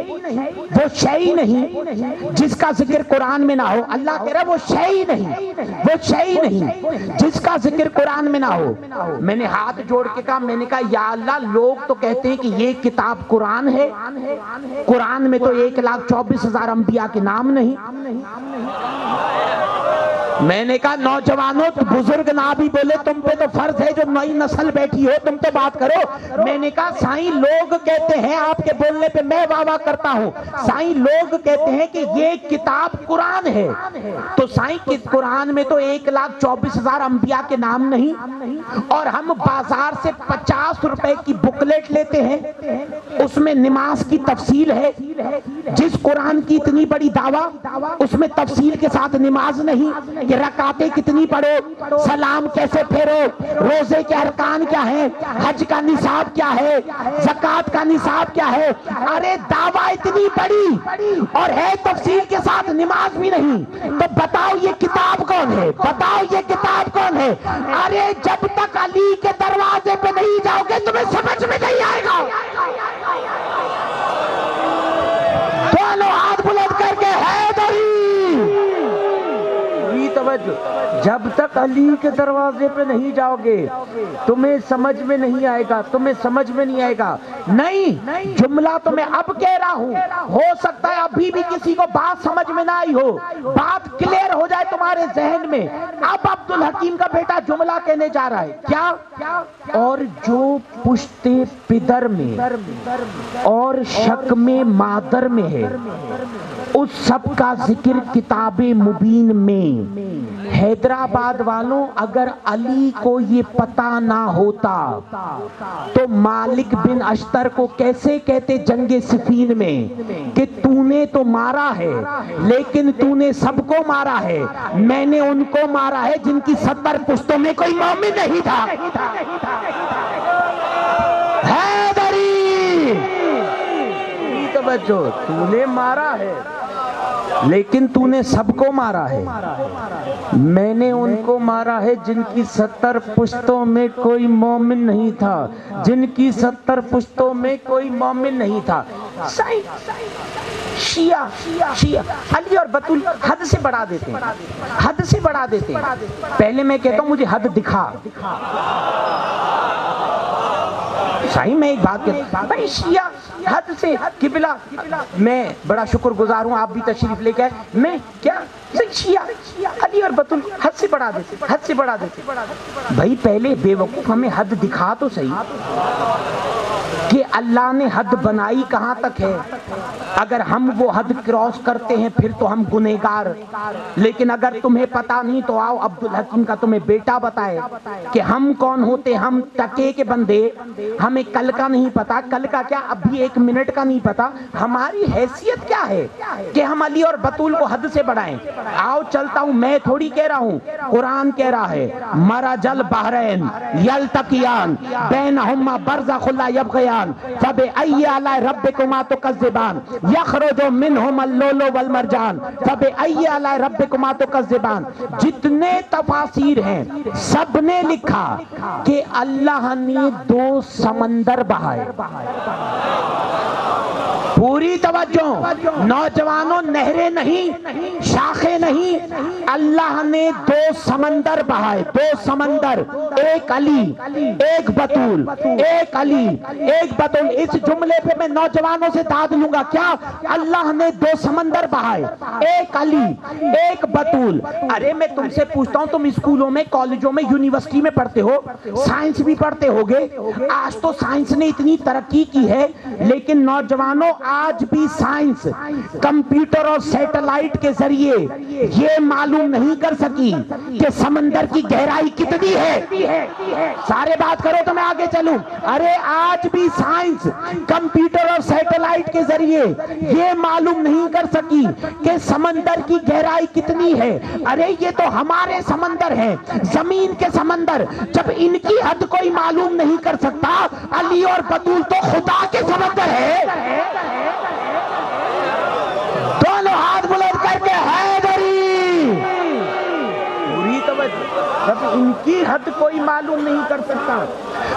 وہ شیء نہیں جس کا ذکر قرآن میں نہ ہو. اللہ کہہ رہا ہے وہ شیء نہیں, وہ شیء نہیں جس کا ذکر قرآن میں نہ ہو. میں نے ہاتھ جوڑ کے کہا, میں نے کہا یا اللہ لوگ تو کہتے ہیں کہ یہ کتاب قرآن ہے, قرآن میں تو 1,24,000 انبیاء کے نام نہیں. میں نے کہا نوجوانوں بزرگ نہ بھی بولے, تم پہ تو فرض ہے جو نئی نسل بیٹھی ہو تم تو بات کرو. میں نے کہا سائیں لوگ کہتے ہیں, آپ کے بولنے پہ میں واہ واہ کرتا ہوں, سائیں لوگ کہتے ہیں کہ یہ کتاب قرآن ہے. تو سائیں قرآن میں تو 1,24,000 انبیاء کے نام نہیں, اور ہم بازار سے 50 روپے کی بکلیٹ لیتے ہیں اس میں نماز کی تفصیل ہے. جس قرآن کی اتنی بڑی دعویٰ اس میں تفصیل کے ساتھ نماز نہیں کہ رکعتیں کتنی پڑھو, سلام کیسے پھیرو, روزے کے ارکان کیا ہیں, حج کا نصاب کیا ہے, زکوٰۃ کا نصاب کیا ہے. ارے دعویٰ اتنی بڑی اور ہے تفصیل کے ساتھ نماز بھی نہیں, تو بتاؤ یہ کتاب کون ہے, بتاؤ یہ کتاب کون ہے. ارے جب تک علی کے دروازے پہ نہیں جاؤ گے تمہیں سمجھ میں نہیں آئے گا. دونوں ہاتھ بلند کر کے حیدری. توجہ، جب تک علی کے دروازے پہ نہیں جاؤ گے تمہیں سمجھ میں نہیں آئے گا، تمہیں سمجھ میں نہیں آئے گا۔ نہیں، جملہ تو میں اب کہہ رہا ہوں، ہو سکتا ہے ابھی بھی کسی کو بات سمجھ میں نہ آئی ہو، بات کلیئر ہو جائے تمہارے ذہن میں۔ اب عبدالحکیم کا بیٹا جملہ کہنے جا رہا ہے کیا؟ اور جو پشت پدر میں اور شک میں مادر میں ہے اس سب کا ذکر کتاب مبین میں۔ حیدرآباد والوں، اگر علی کو یہ پتہ نہ ہوتا تو مالک بن اشتر کو کیسے کہتے جنگ صفین میں کہ تو نے تو مارا ہے لیکن تو نے سب کو مارا ہے، میں نے ان کو مارا ہے جن کی 70 پشتوں میں کوئی مومن نہیں تھا۔ حیدری توجہ، تو نے مارا ہے لیکن تو نے سب کو مارا ہے، میں نے ان کو مارا ہے جن کی 70 پشتوں میں کوئی مومن نہیں تھا، جن کی 70 پشتوں میں کوئی مومن نہیں تھا۔ شیعہ علی اور بطول حد سے بڑھا دیتے ہیں، حد سے بڑھا دیتے ہیں۔ پہلے میں کہتا ہوں مجھے حد دکھا، صحیح میں ایک بات کہتا ہوں بھائی، شیعہ حد سے قبلہ، میں بڑا شکر گزار ہوں آپ بھی تشریف لے کے آئے، میں کیا شیعہ علی اور بطول حد سے بڑھا دیتے، حد سے بڑھا دیتے۔ بھائی پہلے بے وقوف ہمیں حد دکھا تو صحیح کہ اللہ نے حد بنائی کہاں تک ہے۔ اگر ہم وہ حد کراس کرتے ہیں پھر تو ہم گنہگار، لیکن اگر تمہیں پتا نہیں تو آؤ عبدالحکیم کا تمہیں بیٹا بتائے کہ ہم کون ہوتے، ہم تکے کے بندے، ہمیں کل کا نہیں پتا، کل کا کیا ابھی 1 منٹ کا نہیں پتا، ہماری حیثیت کیا ہے کہ ہم علی اور بطول کو حد سے بڑھائیں۔ آؤ چلتا ہوں، میں تھوڑی کہہ رہا ہوں، قرآن کہہ رہا ہے مرج البحرین یلتقیان بینہما برزخ لا یبغیان فبأی آلاء ربکما تکذبان یخرج منہما اللؤلؤ والمرجان فبأی آلاء ربکما تکذبان۔ جتنے تفاسیر ہیں سب نے لکھا کہ اللہ نے 2 سمندر بہائے۔ پوری توجہ نوجوانوں، نہریں نہیں، شاخیں نہیں، اللہ نے 2 سمندر بہائے، 2 سمندر، ایک علی ایک بطول، ایک علی ایک بطول۔ اس جملے پہ میں نوجوانوں سے داد لوں گا، کیا اللہ نے 2 سمندر بہائے، ایک علی ایک بطول۔ ارے میں تم سے پوچھتا ہوں، تم اسکولوں میں، کالجوں میں، یونیورسٹی میں پڑھتے ہو، سائنس بھی پڑھتے ہوگے، آج تو سائنس نے اتنی ترقی کی ہے، لیکن نوجوانوں آج بھی سائنس کمپیوٹر اور سیٹلائٹ کے ذریعے یہ معلوم نہیں کر سکی کہ سمندر کی گہرائی کتنی ہے۔ سارے بات کرو تو میں آگے چلوں۔ ارے آج بھی سائنس کمپیوٹر اور سیٹلائٹ کے ذریعے یہ معلوم نہیں کر سکی کہ سمندر کی گہرائی کتنی ہے۔ ارے یہ تو ہمارے سمندر ہیں، زمین کے سمندر، جب ان کی حد کوئی معلوم نہیں کر سکتا، علی اور بطول تو خدا کے سمندر ہے۔ دونوں ہاتھ بلند کر کے حیدری، پوری توجہ، جب ان کی حد کوئی معلوم نہیں کر سکتا،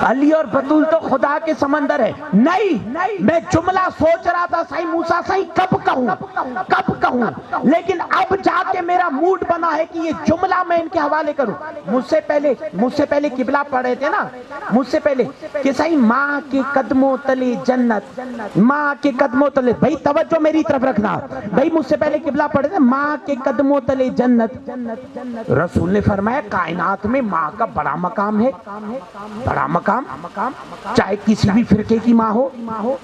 علی اور بطول تو خدا کے سمندر ہے۔ نہیں، میں جملہ سوچ رہا تھا صحیح موسیٰ صحیح کب کہوں، لیکن اب جا کے میرا موڈ بنا ہے کہ یہ جملہ میں ان کے حوالے کروں۔ مجھ سے پہلے قبلہ پڑھے تھے نا، مجھ سے پہلے کہ صحیح ماں کے قدموں تلے جنت، ماں کے قدموں تلے، بھائی توجہ میری طرف رکھنا، بھائی مجھ سے پہلے قبلہ پڑھے تھے ماں کے قدموں تلے جنت۔ رسول نے فرمایا کائنات میں ماں کا بڑا مقام ہے، بڑا مقام، چاہے کسی بھی فرقے کی ماں ہو،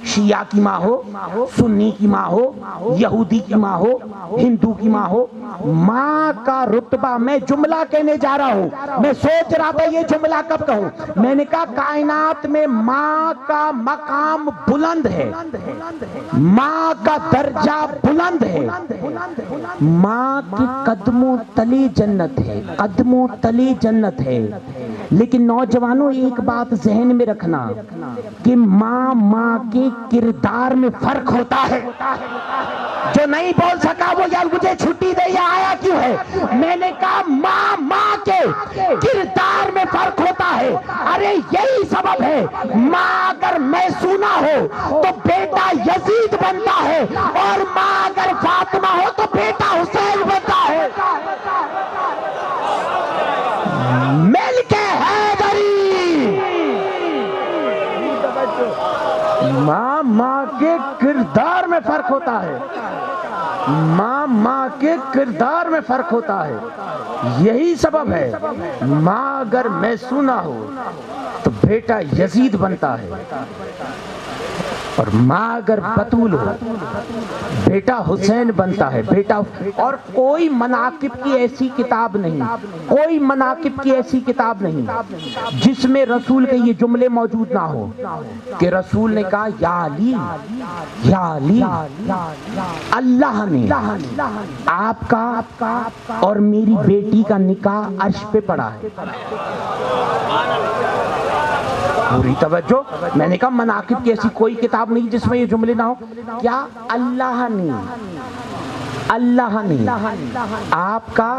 شیعہ کی ماں ہو، سنی کی ماں ہو، یہودی کی ماں ہو، ہندو کی ماں ہو، ماں کا رتبہ، میں جملہ کہنے جا رہا ہوں، میں سوچ رہا تھا یہ جملہ کب کہوں، میں نے کہا کائنات میں ماں کا مقام بلند ہے، ماں کا درجہ بلند ہے، ماں کے قدموں تلے جنت ہے، قدموں تلے جنت ہے۔ لیکن نوجوانوں ایک بات ذہن میں رکھنا کہ ماں کے کردار میں فرق ہوتا ہے۔ جو نہیں بول سکا وہ یار مجھے چھٹی دے یا آیا کیوں ہے، میں نے کہا ماں کے کردار میں فرق ہوتا ہے۔ ارے یہی سبب ہے، ماں اگر میسونہ ہو تو بیٹا یزید بنتا ہے، اور ماں اگر فاطمہ ہو تو بیٹا حسین بنتا ہے۔ ہوتا ہے، ماں کے کردار میں فرق ہوتا ہے. یہی سبب ہے ماں اگر میسو نہ ہو تو بیٹا یزید بنتا ہے، اور ماں اگر بتول ہو بیٹا حسین بنتا ہے. بیٹا، اور کوئی مناقب کی ایسی کتاب نہیں، کوئی مناقب کی ایسی کتاب نہیں جس میں رسول کے یہ جملے موجود نہ ہو کہ رسول نے کہا یا علی، یا علی، اللہ نے آپ کا اور میری بیٹی کا نکاح عرش پہ پڑا ہے. پوری توجہ. میں نے کہا مناقب کی ایسی کوئی کتاب نہیں جس میں یہ جملے نہ ہو. کیا اللہ نے آپ کا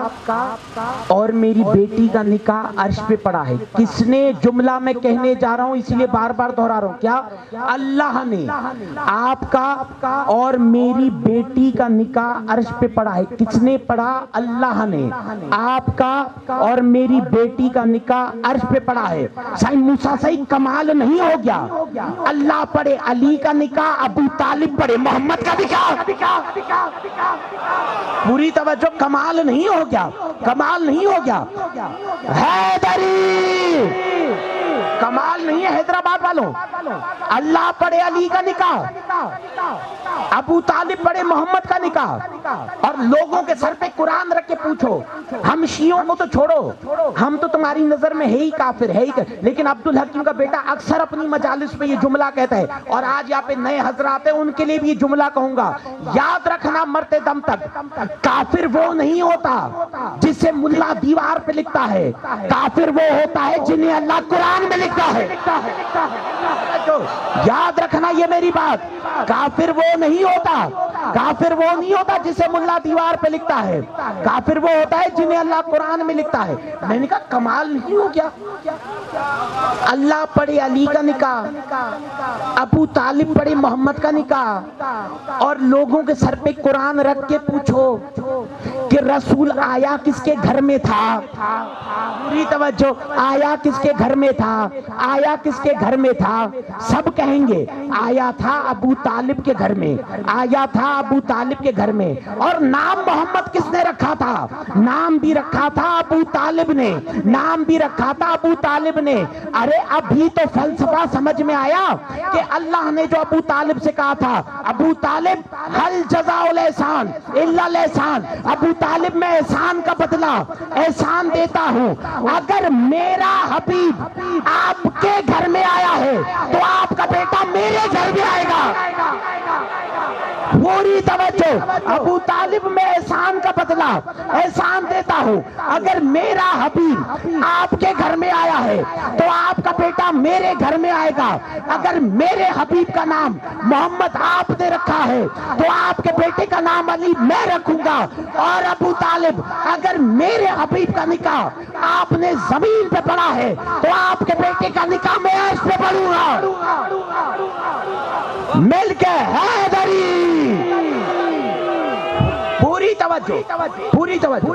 اور میری بیٹی کا نکاح عرش پہ پڑا ہے. کس نے جملہ میں کہنے جا رہا ہوں اسی لیے بار بار دہرا رہا ہوں. کیا اللہ نے آپ کا اور میری بیٹی کا نکاح عرش پہ پڑا ہے. کس نے پڑھا؟ اللہ نے آپ کا اور میری بیٹی کا نکاح عرش پہ پڑا ہے. سائن موسیٰ صحیح کمال نہیں ہو گیا؟ اللہ پڑھے علی کا نکاح، ابو طالب پڑھے محمد کا نکاح. پوری توجہ. کمال نہیں ہو گیا؟ کمال نہیں ہو گیا؟ حیدری کمال نہیں ہے حیدرآباد والوں؟ اللہ پڑھے علی کا نکاح، ابو طالب پڑھے محمد کا نکاح، اور لوگوں کے سر پہ قرآن رکھ کے پوچھو. ہم شیعوں کو تو چھوڑو، ہم تو تمہاری نظر میں ہے ہی کافر، ہے ہی. لیکن عبدالحکیم کا بیٹا اکثر اپنی مجالس میں یہ جملہ کہتا ہے، اور آج یہاں پہ نئے حضرات ہیں ان کے لیے بھی یہ جملہ کہوں گا. یاد رکھنا مرتے دم تک، کافر وہ نہیں ہوتا جسے ملا دیوار پہ لکھتا ہے، کافر وہ ہوتا ہے جنہیں اللہ قرآن میں لکھتا ہے. یاد رکھنا یہ میری بات. کافر وہ نہیں ہوتا، کافر وہ نہیں ہوتا جسے ملا دیوار پہ لکھتا ہے، کافر وہ ہوتا ہے جنہیں اللہ قرآن میں لکھتا ہے. میں نے کہا کمال نہیں ہو گیا؟ اللہ پڑھے علی کا نکاح، ابو طالب پڑھے محمد کا نکاح، اور لوگوں کے سر پہ قرآن رکھ کے پوچھو کہ رسول آیا کس کے گھر میں تھا. پوری توجہ. آیا کس کے گھر میں تھا؟ آیا کس کے گھر میں تھا؟ سب کہیں گے آیا تھا ابو طالب کے گھر میں، آیا تھا ابو طالب کے گھر میں. اور نام محمد کس نے رکھا تھا؟ نام بھی رکھا تھا ابو طالب نے، نام بھی رکھا تھا ابو طالب نے. ارے ابھی تو فلسفہ سمجھ میں آیا کہ اللہ نے جو ابو طالب سے کہا تھا، ابو طالب حل جزاء الاحسان الا الاحسان، ابو طالب میں احسان کا بدلہ احسان دیتا ہوں. اگر میرا حبیب آپ کے گھر میں آیا ہے تو آپ کا بیٹا میرے گھر میں آئے گا. پوری توجہ. ابو طالب میں احسان کا بدلہ احسان دیتا ہوں. اگر میرا حبیب آپ کے گھر میں آیا ہے تو آپ کا بیٹا میرے گھر میں آئے گا. اگر میرے حبیب کا نام محمد آپ نے رکھا ہے تو آپ کے بیٹے کا نام علی میں رکھوں گا. اور ابو طالب اگر میرے حبیب کا نکاح آپ نے زمین پہ پڑھا ہے تو آپ کے بیٹے کا نکاح میں عرش پہ پڑھوں گا. مل کے حیدری. پوری توجہ، پوری توجہ.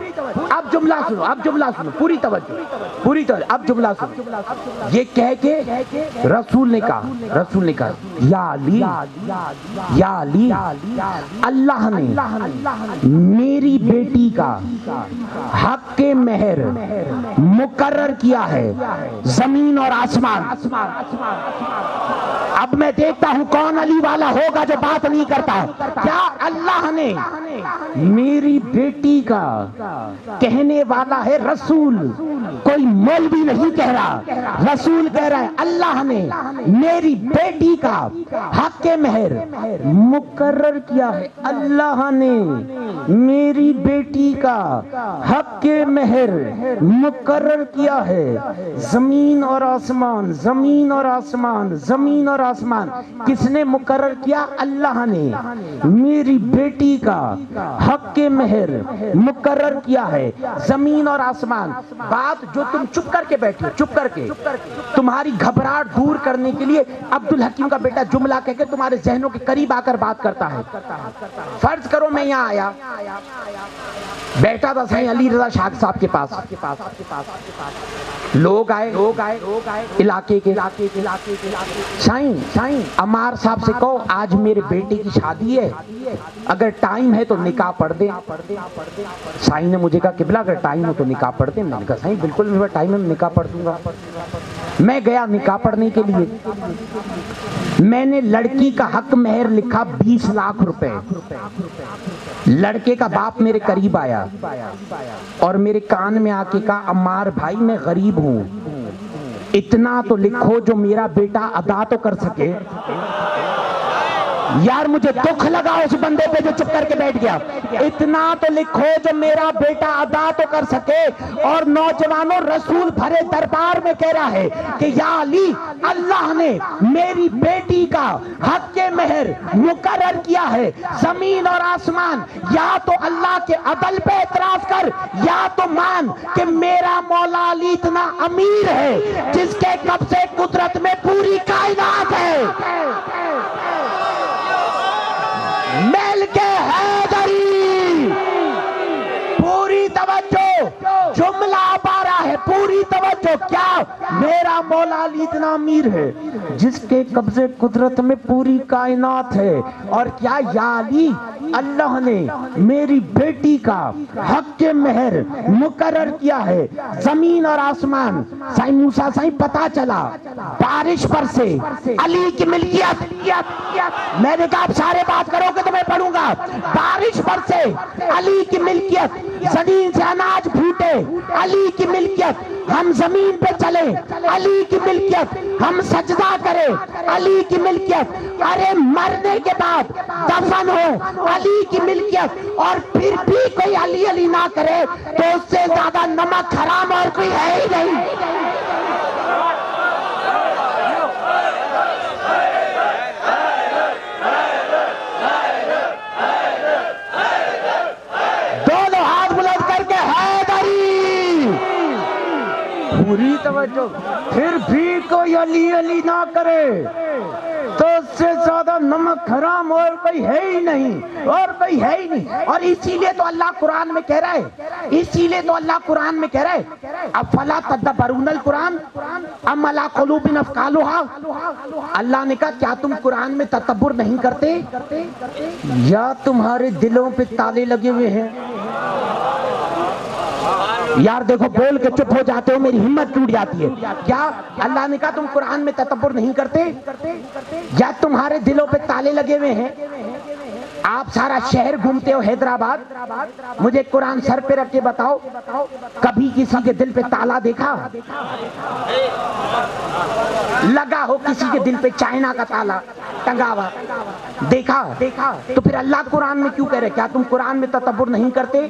اب جملہ سنو، اب جملہ سنو. پوری توجہ، پوری توجہ. اب جملہ سنو. یہ کہہ کے رسول نے کہا یا علی، یا علی، اللہ نے میری بیٹی کا حق کے مہر مقرر کیا ہے زمین اور آسمان. اب میں دیکھتا ہوں کون علی والا ہوگا جو بات نہیں کرتا. کیا اللہ نے میری بیٹی کا کہنے والا ہے رسول، کوئی مولوی نہیں کہہ رہا، رسول کہہ رہا ہے اللہ نے میری بیٹی کا حق کے مہر مقرر کیا ہے. اللہ نے میری بیٹی کا حق کے مہر مقرر کیا ہے زمین اور آسمان، زمین اور آسمان، زمین اور آسمان. کس نے مقرر کیا؟ اللہ نے میری بیٹی کا حق کے مہر مقرر کیا ہے زمین اور آسمان. بات جو تم چپ کر کے بیٹھے، چپ کر کے، تمہاری گھبراہٹ دور کرنے کے لیے عبدالحکیم کا بیٹا جملہ کہہ کے تمہارے ذہنوں کے قریب آ کر بات کرتا ہے. فرض کرو میں یہاں آیا بیٹھا تھا سائیں علی رضا شاہ صاحب کے پاس. لوگ آئے علاقے کے. سائیں عمار صاحب سے کہو آج میرے بیٹے کی شادی ہے, اگر ٹائم ہے تو نکاح پڑھ دیں. سائیں نے مجھے کہا قبلہ اگر ٹائم ہو تو نکاح پڑھ دیں. میں نے کہا سائیں بالکل میرا ٹائم ہے, نکاح پڑھ دوں گا. میں گیا نکاح پڑھنے کے لیے. میں نے لڑکی کا حق مہر لکھا 20 لاکھ روپے. لڑکے کا باپ میرے قریب آیا اور میرے کان میں آ کے کہا عمار بھائی میں غریب ہوں, اتنا تو لکھو جو میرا بیٹا ادا تو کر سکے. یار مجھے دکھ لگا اس بندے پہ جو چپ کر کے بیٹھ گیا. اتنا تو لکھو جو میرا بیٹا ادا تو کر سکے. اور نوجوانوں رسول بھرے دربار میں کہہ رہا ہے کہ یا علی اللہ نے میری بیٹی کا حق کے مہر مقرر کیا ہے. زمین اور آسمان یا تو اللہ کے عدل پہ اعتراف کر یا تو مان کہ میرا مولا علی اتنا امیر ہے جس کے قبضے قدرت میں پوری کائنات ہے. مل کے حیدری, پوری توجہ, جملہ پا رہا ہے پوری توجہ. کیا میرا مولا علی اتنا امیر ہے جس کے قبضے قدرت میں پوری کائنات ہے. اور کیا یا علی اللہ نے میری بیٹی کا حق کے مہر مقرر کیا ہے زمین اور آسمان. سائیں موسیٰ سائیں پتا چلا بارش پر سے علی کی ملکیت. میں نے کہا آپ سارے بات کرو گے تو میں پڑھوں گا. بارش پر سے علی کی ملکیت, زمین سے اناج پھوٹے علی کی ملکیت, ہم زمین پہ چلے علی کی ملکیت, ہم سجدہ کرے علی کی ملکیت, ارے مرنے کے بعد دفن ہو علی کی ملکیت, اور پھر بھی کوئی علی علی نہ کرے تو اس سے زیادہ نمک حرام اور کوئی ہے ہی نہیں. دونوں ہاتھ بلند کر کے حیدری, پوری توجہ. پھر بھی کوئی علی علی نہ کرے تو اس سے زیادہ نمک حرام اور کوئی ہے ہی نہیں, اور کوئی ہے ہی نہیں. اور اسی لیے تو اللہ قرآن میں کہہ رہا ہے, افلا تدبرون القرآن ام علی قلوب اقفالها. اللہ نے کہا کیا تم قرآن میں تدبر نہیں کرتے یا تمہارے دلوں پہ تالے لگے ہوئے ہیں. یار دیکھو بول کے چپ ہو جاتے ہو, میری ہمت ٹوٹ جاتی ہے. کیا اللہ نے کہا تم قرآن میں تدبر نہیں کرتے یا تمہارے دلوں پہ تالے لگے ہوئے ہیں. آپ سارا شہر گھومتے ہو حیدرآباد, مجھے قرآن سر پہ رکھ کے بتاؤ کبھی کسی کے دل پہ تالا دیکھا؟ لگا ہو کسی کے دل پہ چائنا کا تالا ٹنگا ہوا دیکھا؟ تو پھر اللہ قرآن میں کیوں کہہ رہے, کیا تم قرآن میں تدبر نہیں کرتے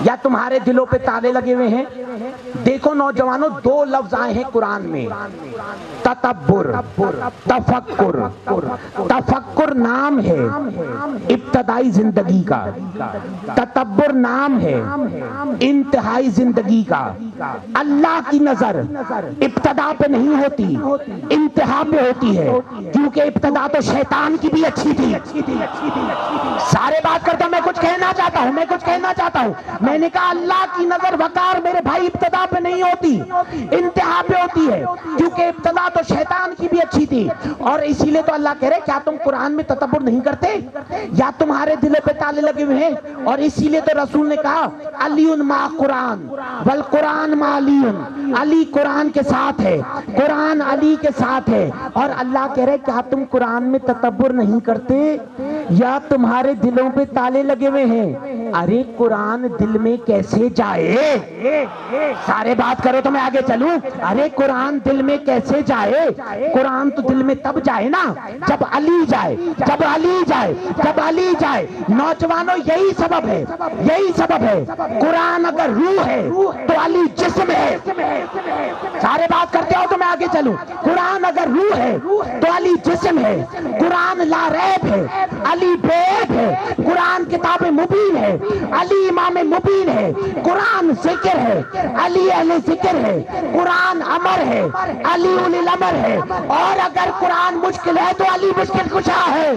یا تمہارے دلوں پہ تالے لگے ہوئے ہیں؟ دیکھو نوجوانوں, 2 لفظ آئے ہیں قرآن میں, تدبر, تفکر. تفکر نام ہے ابتدائی زندگی کا, تدبر نام ہے انتہائی زندگی کا. اللہ کی نظر ابتدا پہ نہیں ہوتی, انتہا پہ ہوتی ہے, کیونکہ ابتدا تو شیطان کی بھی اچھی تھی. سارے بات کرتا ہوں, میں کچھ کہنا چاہتا ہوں. میں نے کہا اللہ کی نظر وقار میرے بھائی ابتدا پہ نہیں ہوتی, انتہا پہ ہوتی ہے, کیونکہ ابتدا تو شیطان کی بھی اچھی تھی. اور اسی لیے تو اللہ کہہ رہے کیا تم قرآن میں تدبر نہیں کرتے یا تمہارے دلوں پہ تالے لگے ہوئے ہیں. اور اسی لیے تو رسول نے کہا علی ما قرآن والقرآن ما علی, علی قرآن کے ساتھ ہے, قرآن علی کے ساتھ ہے. اور اللہ کہہ رہے کیا تم قرآن میں تدبر نہیں کرتے یا تمہارے دلوں پہ تالے لگے ہوئے ہیں. ارے قرآن دل میں کیسے جائے؟ سارے بات کرو تو میں آگے چلوں. ارے قرآن دل میں کیسے جائے؟ قرآن تو دل میں تب جائے نا جب علی جائے, جب علی جائے, جب علی جائے. نوجوانوں یہی سبب ہے. قرآن اگر روح ہے تو علی جسم ہے. سارے بات کرتے ہو تو میں آگے چلوں. قرآن اگر روح ہے تو علی جسم ہے. قرآن لا ریب ہے, علی بے عیب ہے. قرآن کتاب مبین ہے, علی امام مبین ہے. قرآن ذکر ہے, علی اہل ذکر ہے. قرآن امر ہے, علی اولی الامر ہے. اور اگر قرآن مشکل ہے تو علی مشکل کشا ہے.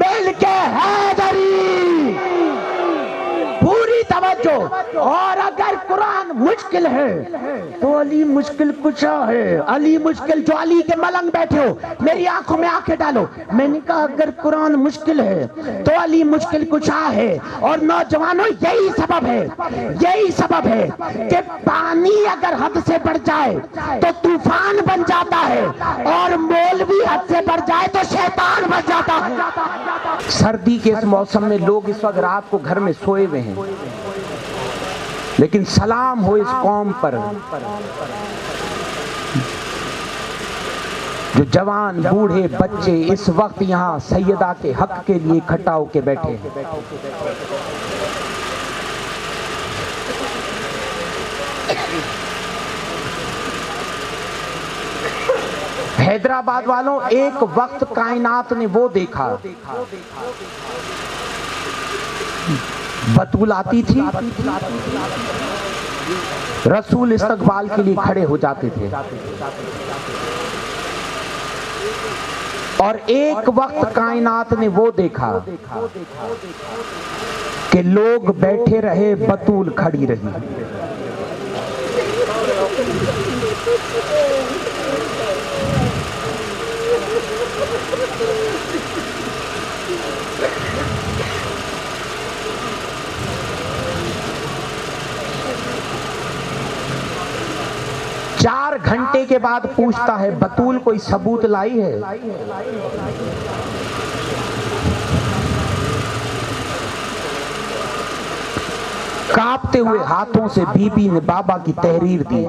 مل کے حیدری. توجہ، اور اگر قرآن مشکل ہے تو علی مشکل کشا ہے۔ علی مشکل، جو علی کے ملنگ بیٹھے ہو میری آنکھوں میں آنکھیں ڈالو، میں نے کہا اگر قرآن مشکل ہے تو علی مشکل کشا ہے۔ اور نوجوانوں یہی سبب ہے کہ پانی اگر حد سے بڑھ جائے تو طوفان بن جاتا ہے، اور مولوی حد سے بڑھ جائے تو شیطان بن جاتا ہے۔ سردی کے اس موسم میں لوگ اس وقت رات کو گھر میں سوئے ہوئے ہیں، لیکن سلام ہو اس قوم پر جو جوان بوڑھے بچے اس وقت یہاں سیدہ کے حق کے لیے اکٹھا ہو کے بیٹھے ہیں۔ حیدرآباد والوں، ایک وقت کائنات نے وہ دیکھا، بطول آتی تھی، رسول استقبال کے لیے کھڑے ہو جاتے تھے، اور ایک وقت کائنات نے وہ دیکھا کہ لوگ بیٹھے رہے، بطول کھڑی رہی۔ چار گھنٹے کے بعد پوچھتا ہے بطول کوئی ثبوت لائی ہے؟ کانپتے ہوئے ہاتھوں سے بی بی نے بابا کی تحریر دی۔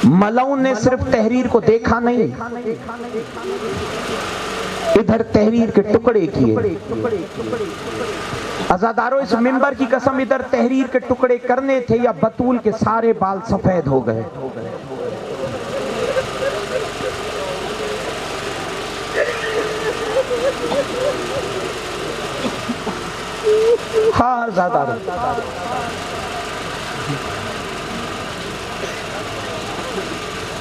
ملعون نے صرف تحریر کو دیکھا نہیں، ادھر تحریر کے ٹکڑے کیے۔ عزادارو، اس منبر کی قسم، ادھر تحریر کے ٹکڑے کرنے تھے یا بطول کے سارے بال سفید ہو گئے؟ ہاں عزادارو،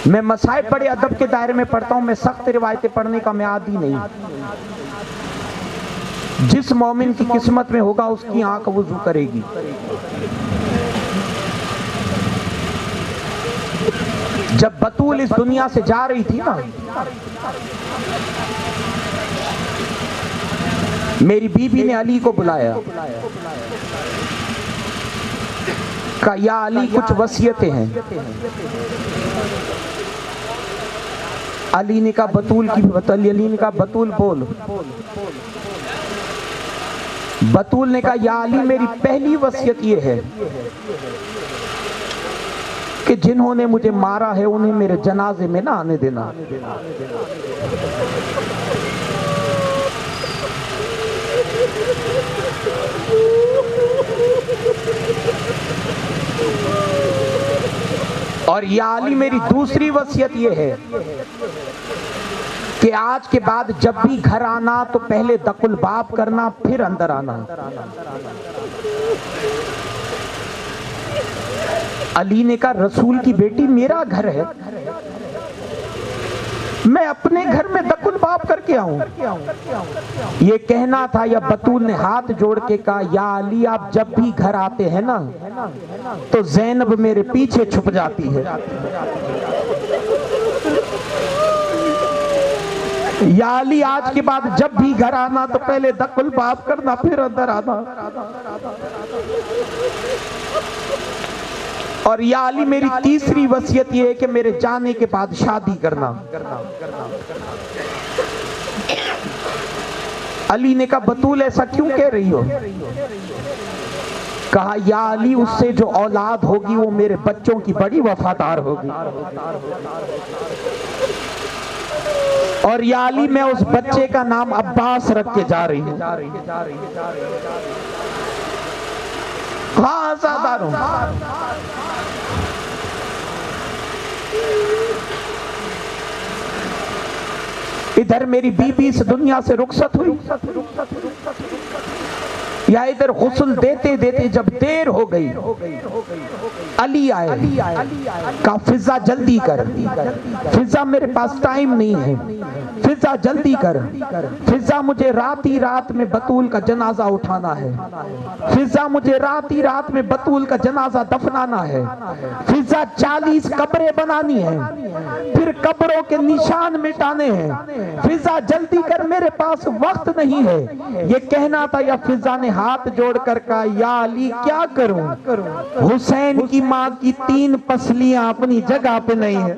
میں مصائب بڑے ادب کے دائرے میں پڑھتا ہوں، میں سخت روایتیں پڑھنے کا میں عادی نہیں۔ جس مومن کی قسمت میں ہوگا اس کی آنکھ وضو کرے گی۔ جب بطول اس دنیا سے جا رہی تھی نا، میری بی بی نے علی کو بلایا، کہا یا علی کچھ وصیتیں ہیں۔ علی نے کہا بطول بول۔ بطول نے کہا یا علی میری پہلی وصیت یہ ہے کہ جنہوں نے مجھے مارا ہے انہیں میرے جنازے میں نہ آنے دینا۔ اور یا علی میری دوسری وصیت یہ ہے کہ آج کے بعد جب بھی گھر آنا تو پہلے دق الباب کرنا، پھر اندر آنا۔ علی نے کہا رسول کی بیٹی میرا گھر ہے، میں اپنے گھر میں دق الباب کر کے آؤں؟ یہ کہنا تھا یا بطول نے ہاتھ جوڑ کے کہا یا علی آپ جب بھی گھر آتے ہیں نا تو زینب میرے پیچھے چھپ جاتی ہے۔ یا علی آج کے بعد جب بھی گھر آنا تو پہلے دق الباب کرنا، پھر اندر آنا۔ اور یا علی میری تیسری وصیت یہ ہے کہ میرے جانے کے بعد شادی کرنا۔ علی نے کہا بطول ایسا کیوں کہہ رہی ہو؟ کہا یا علی اس سے جو اولاد ہوگی وہ میرے بچوں کی بڑی وفادار ہوگی، اور یا علی میں اس بچے کا نام عباس رکھ کے جا رہی ہوں۔ ہاں عزاداروں، ادھر میری بی بی اس دنیا سے رخصت ہوئی، یا ادھر غسل دیتے دیتے جب دیر ہو گئی علی آئے، کہا فضا جلدی کر، فضا میرے پاس ٹائم نہیں ہے، فضا جلدی کر، فضا مجھے رات ہی رات میں بطول کا جنازہ اٹھانا ہے، فضا مجھے رات ہی رات میں بطول کا جنازہ دفنانا ہے، فضا 40 قبریں بنانی ہیں، پھر قبروں کے نشان مٹانے ہیں، فضا جلدی کر میرے پاس وقت نہیں ہے۔ یہ کہنا تھا یا فضا نے ہاتھ جوڑ کر کہا یا علی کیا کروں، حسین کی ماں کی 3 پسلیاں اپنی جگہ پہ نہیں ہیں،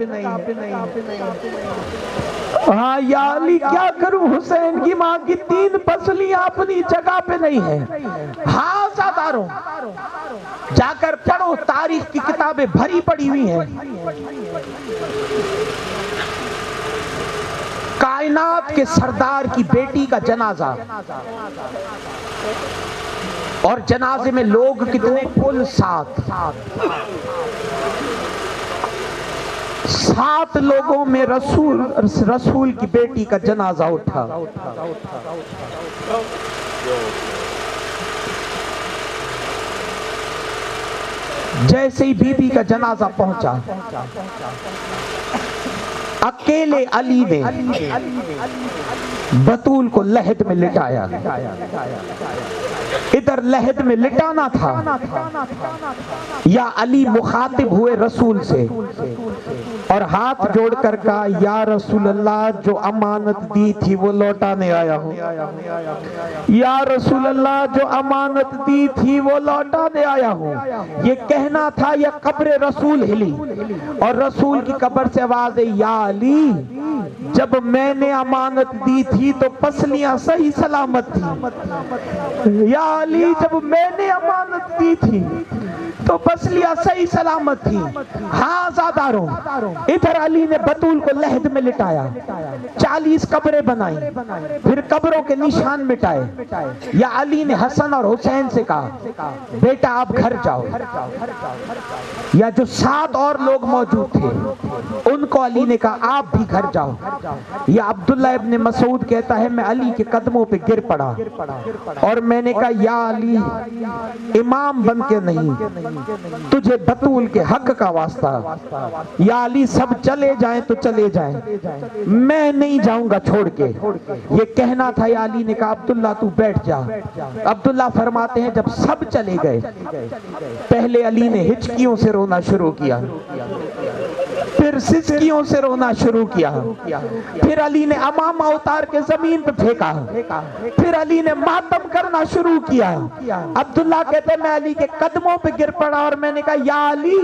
ہاں یا علی کیا کروں، حسین کی ماں کی 3 پسلیاں اپنی جگہ پہ نہیں ہیں۔ ہاں زاداروں جا کر پڑھو، تاریخ کی کتابیں بھری پڑی ہوئی ہیں، کائنات کے سردار کی بیٹی کا جنازہ، اور جنازے میں لوگ کتنے؟ کل 7 لوگوں میں رسول کی بیٹی کا جنازہ اٹھا۔ جیسے ہی بی بی کا جنازہ پہنچا، اکیلے علی نے بطول کو لحد میں لٹایا۔ ادھر لحد میں لٹانا تھا، یا علی مخاطب ہوئے رسول سے اور ہاتھ جوڑ کر کہا یا رسول اللہ جو امانت دی تھی وہ لوٹانے آیا ہوں، یا رسول اللہ جو امانت دی تھی وہ لوٹانے آیا ہوں۔ یہ کہنا تھا یا قبر رسول ہلی اور رسول کی قبر سے آواز ہے یا علی جب میں نے امانت دی تھی تو پسلیاں صحیح سلامت تھی، یا علی جب میں نے امانت دی تھی تو پسلیاں صحیح سلامت تھی۔ ہاں زاداروں ادھر علی نے بطول کو لحد میں لٹایا، 40 قبریں بنائیں، پھر قبروں کے نشان مٹائے۔ یا علی نے حسن اور حسین سے کہا بیٹا آپ گھر جاؤ، یا جو 7 اور لوگ موجود تھے ان کو علی نے کہا آپ بھی گھر جاؤ۔ یا عبداللہ ابن مسعود کہتا ہے میں علی کے قدموں پہ گر پڑا اور میں نے کہا یا علی امام بن کے نہیں، تجھے بطول کے حق کا واسطہ، یا علی سب چلے جائیں تو چلے جائیں، میں نہیں جاؤں گا چھوڑ کے۔ یہ کہنا تھا یا علی نے کہا عبداللہ تو بیٹھ جا۔ عبداللہ فرماتے ہیں جب سب چلے گئے پہلے علی نے ہچکیوں سے رونا شروع کیا، پھر سسکیوں سے رونا شروع کیا، پھر علی نے امامہ اتار کے زمین پہ پھینکا، پھر علی نے ماتم کرنا شروع کیا۔ عبداللہ کہتے ہیں میں علی کے قدموں پہ گر پڑا اور میں نے کہا یا علی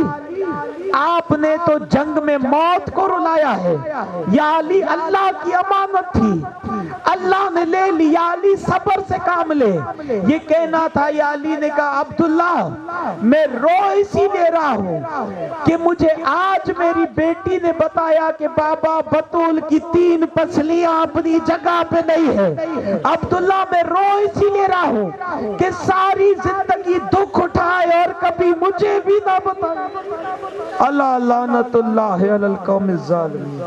آپ نے تو جنگ میں موت کو رلایا ہے، یا علی اللہ کی امانت تھی اللہ نے لے لی، یا علی صبر سے کام لے۔ یہ کہنا تھا یا علی نے کہا عبداللہ میں رو اسی لے رہا ہوں کہ مجھے آج میری بیٹی نے بتایا کہ بابا بطول کی 3 پسلیاں اپنی جگہ پہ نہیں ہے۔ عبداللہ میں رو اسی لے رہا ہوں کہ ساری زندگی دکھ اٹھائے اور کبھی مجھے بھی نہ بتائے۔ اللہ لعنت اللہ علی القوم الظالمین۔